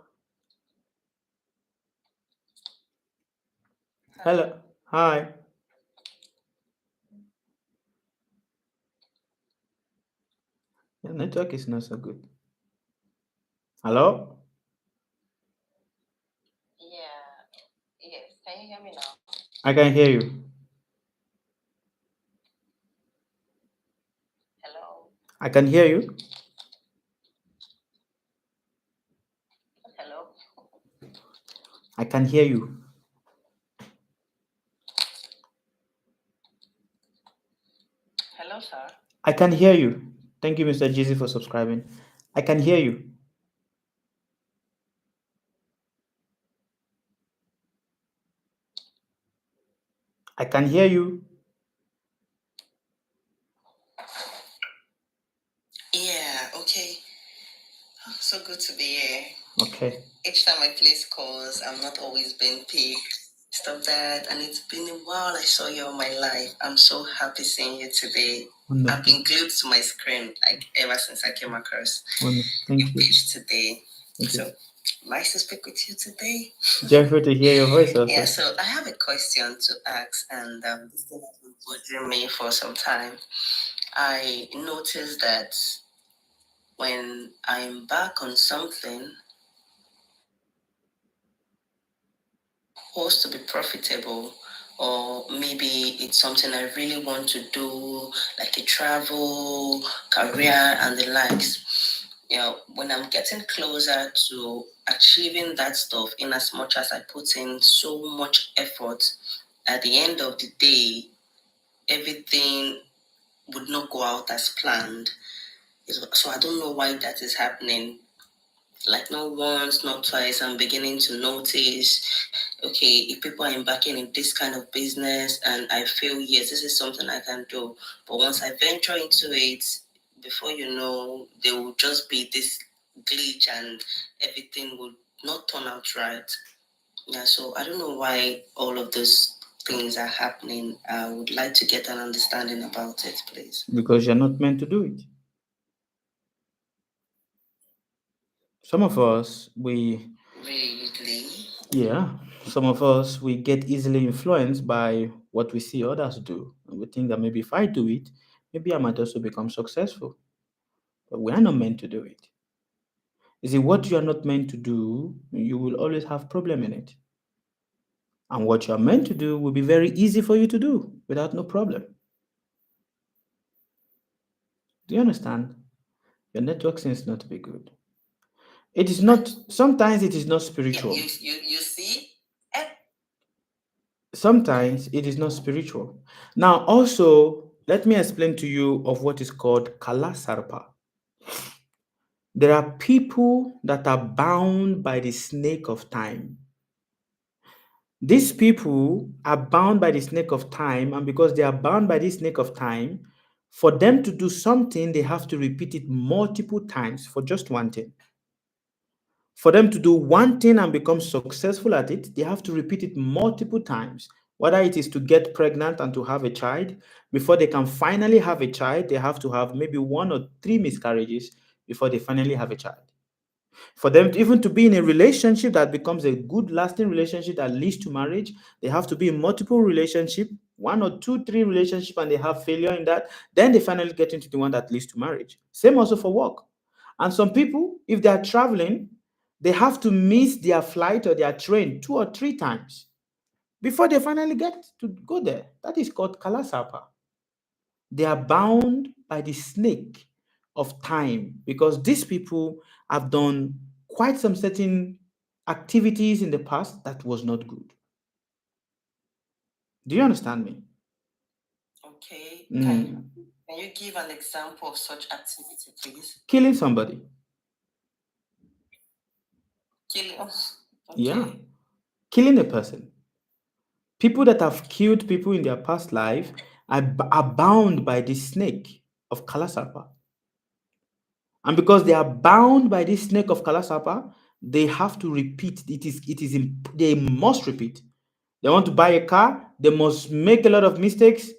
Hello. Hi. Your network is not so good. Hello?
Yeah. Yes. Can you hear me now?
I can hear you.
Hello.
I can hear you.
Hello.
I can hear you.
Hello, sir.
I can hear you. Thank you, Mr. Jeezy, for subscribing. I can hear you. I can hear you.
Yeah, okay. Oh, so good to be here.
Okay.
Each time I place calls, I'm not always being picked, stuff that, and it's been a while I saw you on my live. I'm so happy seeing you today.
Wonderful.
I've been glued to my screen like ever since I came across
Wonderful. Thank you.
page today.
Thank
So
you.
nice to speak with you today.
Joyful to hear your voice also.
Yeah, so I have a question to ask, and this thing has been bothering me for some time. I noticed that when I'm back on something supposed to be profitable, or maybe it's something I really want to do, like a travel, career, and the likes. You know, when I'm getting closer to achieving that stuff, in as much as I put in so much effort, at the end of the day, everything would not go out as planned. So I don't know why that is happening. Like not once, not twice, I'm beginning to notice, okay, if people are embarking in this kind of business and I feel, yes, this is something I can do. But once I venture into it, before you know, there will just be this glitch and everything will not turn out right. Yeah, so I don't know why all of those things are happening. I would like to get an understanding about it, please.
Because you're not meant to do it. Some of us,
Really?
some of us, we get easily influenced by what we see others do. And we think that maybe if I do it, maybe I might also become successful. But we are not meant to do it. You see, what you are not meant to do, you will always have problem in it. And what you are meant to do will be very easy for you to do without no problem. Do you understand? Your network seems not to be good. It is not, sometimes it is not spiritual.
You see?
Sometimes it is not spiritual. Now, also, let me explain to you of what is called Kalasarpa. There are people that are bound by the snake of time. These people are bound by the snake of time, and because they are bound by this snake of time, for them to do something, they have to repeat it multiple times for just one thing. For them to do one thing and become successful at it, they have to repeat it multiple times. Whether it is to get pregnant and to have a child, before they can finally have a child, they have to have maybe 1 or 3 miscarriages before they finally have a child. For them even to be in a relationship that becomes a good lasting relationship that leads to marriage, they have to be in multiple relationship, 1 or 2, 3 relationship, and they have failure in that. Then they finally get into the one that leads to marriage. Same also for work. And some people, if they are traveling, they have to miss their flight or their train 2 or 3 times before they finally get to go there. That is called Kalasapa. They are bound by the snake of time because these people have done quite some certain activities in the past that was not good. Do you understand me?
Okay. Can you give an example of such activity, please?
Killing somebody.
Killing. Okay.
Yeah. Killing a person. People that have killed people in their past life are bound by this snake of Kalasapa. And because they are bound by this snake of Kalasapa, they have to repeat. They must repeat. They want to buy a car, they must make a lot of mistakes.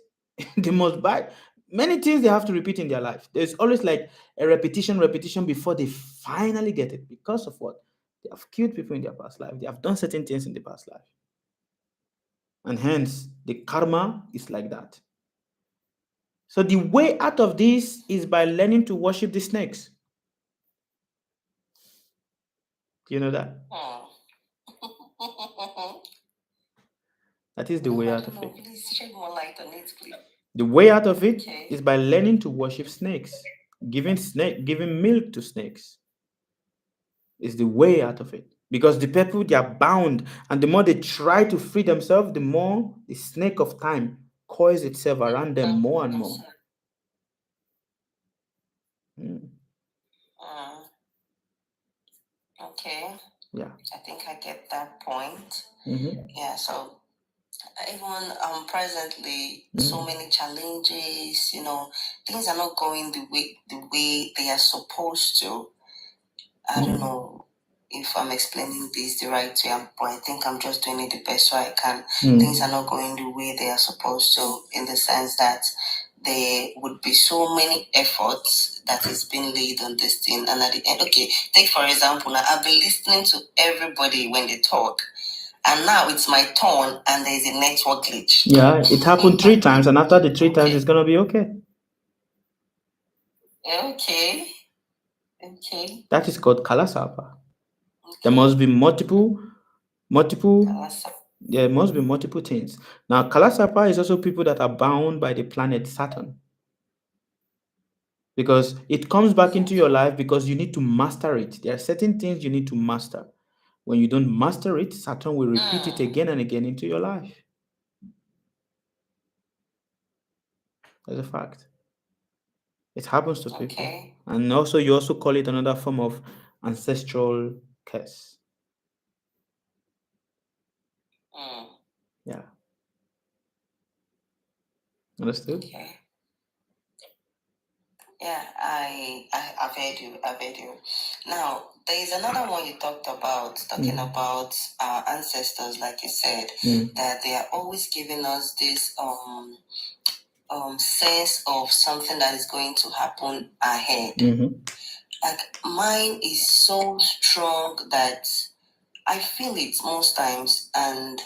They must buy many things they have to repeat in their life. There's always like a repetition before they finally get it. Because of what? They have killed people in their past life. They have done certain things in the past life. And hence, the karma is like that. So the way out of this is by learning to worship the snakes. Do you know that? That is the way out of it.
Please shed more light on it, please.
The way out of it is by learning to worship snakes. Giving milk to snakes is the way out of it. Because the people, they are bound, and the more they try to free themselves, the more the snake of time coils itself around them more and more.
Okay.
Yeah.
I think I get that point.
Mm-hmm.
Yeah, so Even presently, so many challenges, things are not going the way they are supposed to. I don't know if I'm explaining this the right way, but I think I'm just doing it the best so I can. Things are not going the way they are supposed to, in the sense that there would be so many efforts that is being laid on this thing, and at the end, okay, take for example, now I've been listening to everybody when they talk, and now it's my turn, and there's a network glitch.
Yeah, it happened 3 times, and after the 3 times, it's gonna be okay.
Okay.
That is called Kalasapa. There must be multiple. There must be multiple things. Now, Kalasapa is also people that are bound by the planet Saturn. Because it comes back into your life because you need to master it. There are certain things you need to master. When you don't master it, Saturn will repeat it again and again into your life. That's a fact. It happens to people. And also, you also call it another form of ancestral curse. Yeah. Understood?
Okay. Yeah, I've heard you. Now, there is another one you talked about, talking about our ancestors, like you said, that they are always giving us this sense of something that is going to happen ahead. Like mine is so strong that I feel it most times, and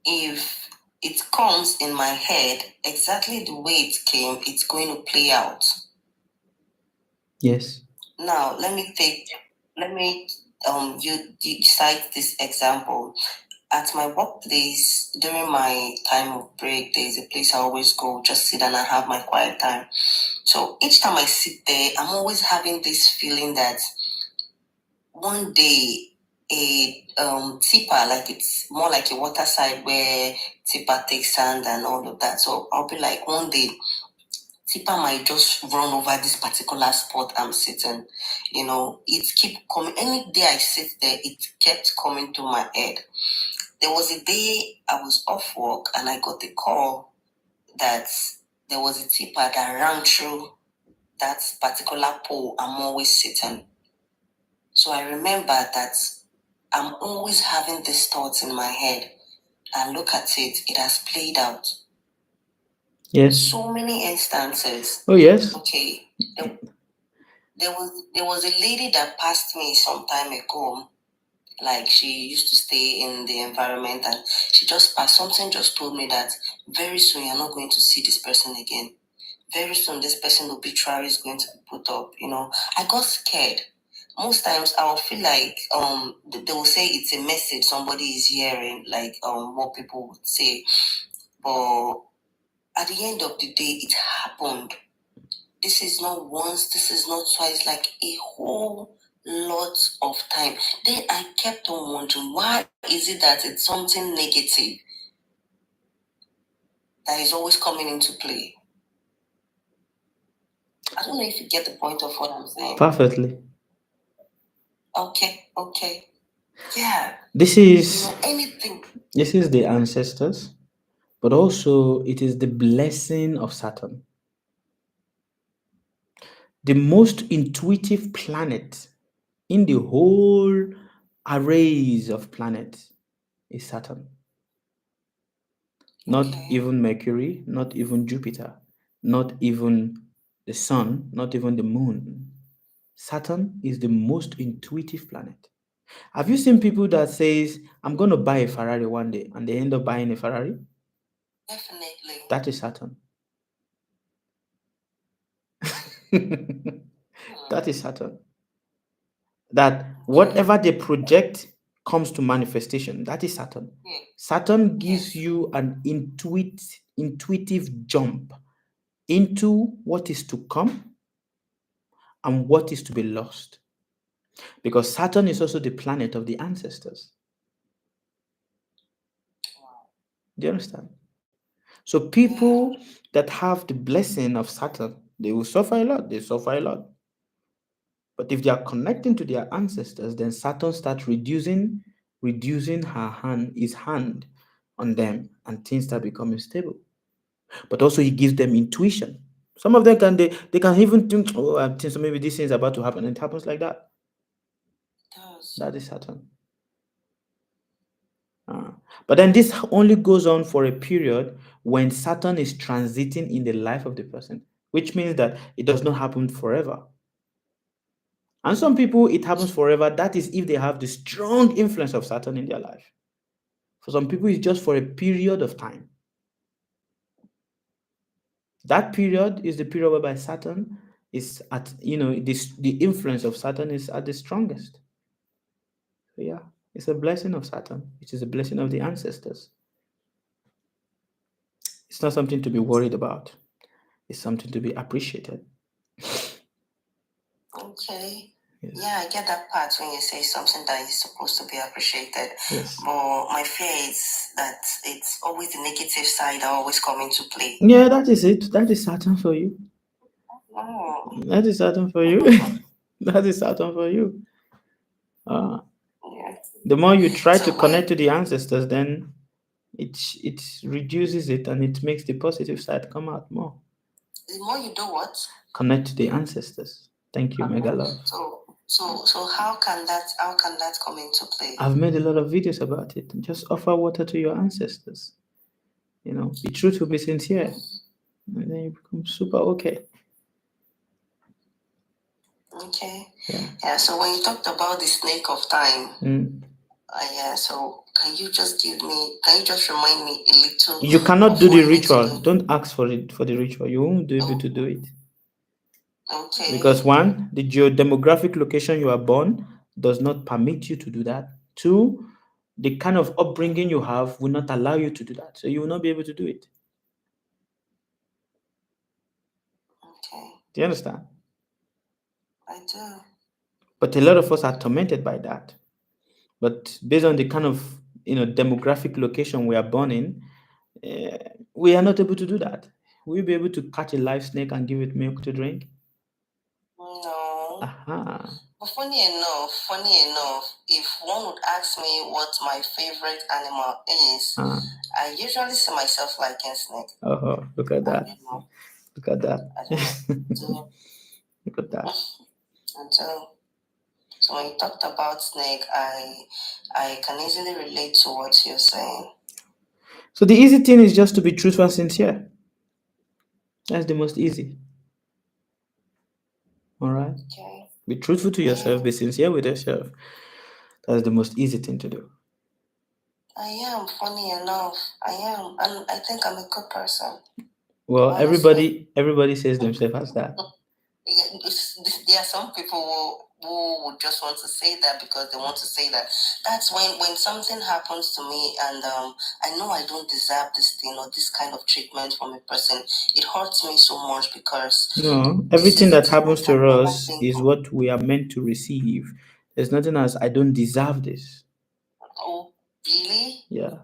if it comes in my head exactly the way it came, it's going to play out.
Yes.
Now you cite this example. At my workplace, during my time of break, there's a place I always go, just sit down and have my quiet time. So each time I sit there, I'm always having this feeling that one day a tipper, like it's more like a water side where tipper takes sand and all of that. So I'll be like, one day tipper might just run over this particular spot I'm sitting. It keep coming. Any day I sit there, it kept coming to my head. There was a day I was off work and I got a call that there was a tipper that ran through that particular pole I'm always sitting. So I remember that I'm always having these thoughts in my head, and look at it, it has played out.
Yes.
So many instances.
Oh, yes.
Okay. There was a lady that passed me some time ago. Like, she used to stay in the environment, and she just passed. Something just told me that very soon you're not going to see this person again. Very soon this person's obituary is going to be put up. I got scared. Most times I'll feel like they will say it's a message somebody is hearing, like what people would say. But at the end of the day, it happened. This is not once, this is not twice, like a whole lot of time. Then I kept on wondering, why is it that it's something negative that is always coming into play? I don't know if you get the point of what I'm saying.
Perfectly.
Okay. Yeah.
This is
anything.
This is the ancestors, but also it is the blessing of Saturn. The most intuitive planet in the whole arrays of planets is Saturn. Not even Mercury, not even Jupiter, not even the sun, not even the moon. Saturn is the most intuitive planet. Have you seen people that says, I'm going to buy a Ferrari one day, and they end up buying a Ferrari?
Definitely.
That is Saturn. That is Saturn. That whatever they project comes to manifestation. That is Saturn. Saturn gives you an intuitive jump into what is to come and what is to be lost. Because Saturn is also the planet of the ancestors. Do you understand? So people that have the blessing of Saturn, they will suffer a lot. They suffer a lot. But if they are connecting to their ancestors, then Saturn starts reducing reducing his hand on them, and things start becoming stable. But also he gives them intuition. Some of them they can even think, oh, I think so maybe this thing is about to happen, and it happens like that. That is Saturn. But then this only goes on for a period when Saturn is transiting in the life of the person, which means that it does not happen forever. And some people, it happens forever. That is if they have the strong influence of Saturn in their life. For some people, it's just for a period of time. That period is the period whereby Saturn is at, the influence of Saturn is at the strongest. So yeah, it's a blessing of Saturn. It is a blessing of the ancestors. It's not something to be worried about. It's something to be appreciated.
Okay. Yes. Yeah, I get that part when you say something that is supposed to be appreciated. Yes. But my fear is that it's always the negative side that always come into play.
Yeah, that is it. That is Saturn for you.
Oh.
That is Saturn for you. That is Saturn for you. The more you try to connect to the ancestors, then it reduces it and it makes the positive side come out more.
The more you do what?
Connect to the ancestors. Thank you, Mega Love.
So how can that come into play?
I've made a lot of videos about it. Just offer water to your ancestors. Be truthful, be sincere, and then you become super okay.
Okay. Yeah. So when you talked about the snake of time, so can you just remind me a little?
You cannot do the ritual. Don't ask for the ritual. You won't be able to do it.
Okay.
Because one, the geodemographic location you are born does not permit you to do that. Two, the kind of upbringing you have will not allow you to do that. So you will not be able to do it.
Okay.
Do you understand?
I do.
But a lot of us are tormented by that. But based on the kind of demographic location we are born in, we are not able to do that. Will you be able to catch a live snake and give it milk to drink?
No.
Aha.
But funny enough, if one would ask me what my favorite animal is, I usually see myself liking snake.
Oh, look at that. Look at that. Look at that.
And so when you talked about snake, I can easily relate to what you're saying.
So the easy thing is just to be truthful and sincere. That's the most easy. All right?
Okay.
Be truthful to yourself. Be sincere with yourself. That's the most easy thing to do.
I am, funny enough. I am. And I think I'm a good person.
Well, honestly. everybody says themselves as that.
There are some people who would just want to say that because they want to say that. That's when something happens to me and I know I don't deserve this thing or this kind of treatment from a person. It hurts me so much because
everything that happens to us is what we are meant to receive. There's nothing as I don't deserve this.
Oh, really?
Yeah.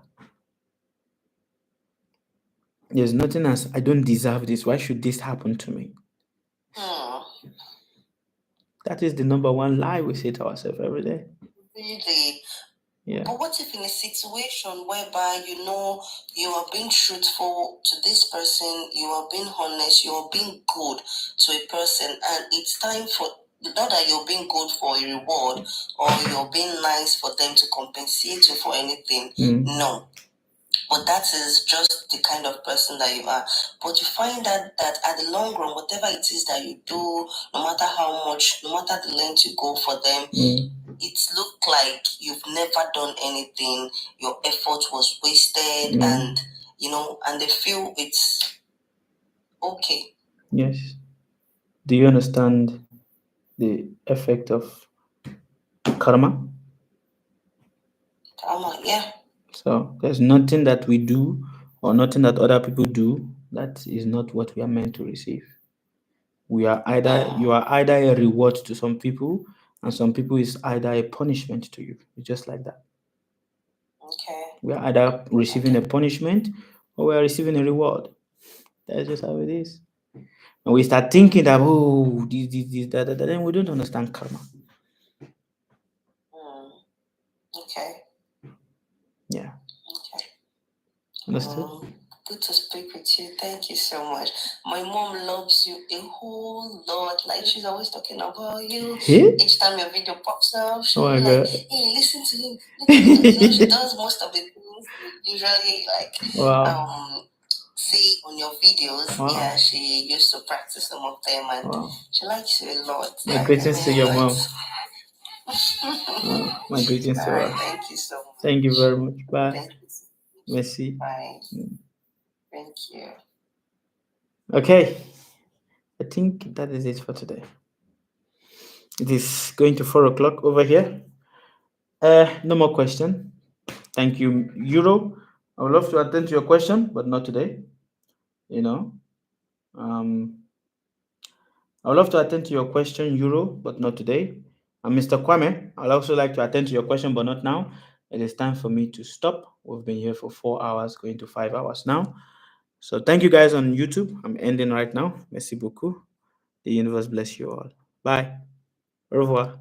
There's nothing as I don't deserve this. Why should this happen to me? That is the number one lie we say to ourselves every day.
Really?
Yeah.
But what if in a situation whereby you are being truthful to this person, you are being honest, you are being good to a person, and it's time for not that you're being good for a reward or you're being nice for them to compensate you for anything. No. But that is just the kind of person that you are. But you find that at the long run, whatever it is that you do, no matter how much, no matter the length you go for them, it looked like you've never done anything. Your effort was wasted, and and they feel it's okay.
Yes. Do you understand the effect of karma?
Karma, yeah.
So there's nothing that we do or nothing that other people do that is not what we are meant to receive. You are either a reward to some people, and some people is either a punishment to you. It's just like that.
Okay.
We are either receiving a punishment or we are receiving a reward. That's just how it is. And we start thinking that this, that, then we don't understand karma.
Okay.
Yeah.
Okay.
Understood?
Good to speak with you. Thank you so much. My mom loves you a whole lot. Like, she's always talking about you.
Hey?
Each time your video pops up, she'll
Oh my
be like,
God.
hey, listen to him. You know, she does most of the things you usually
Wow.
see on your videos.
Wow.
Yeah, she used to practice some of them, and
Wow.
she likes you a lot.
My
Like,
greetings to your mom.
mom.
My greetings to
All right,
her.
thank you so much.
Thank you very much. Bye.
Thank you.
Merci.
Bye. Thank you.
Okay. I think that is it for today. It is going to 4 o'clock over here. No more question. Thank you, Euro. I would love to attend to your question, but not today. You know, I would love to attend to your question, Euro, but not today. And Mr. Kwame, I'd also like to attend to your question, but not now. It is time for me to stop. We've been here for 4 hours, going to 5 hours now. So thank you guys on YouTube. I'm ending right now. Merci beaucoup. The universe bless you all. Bye. Au revoir.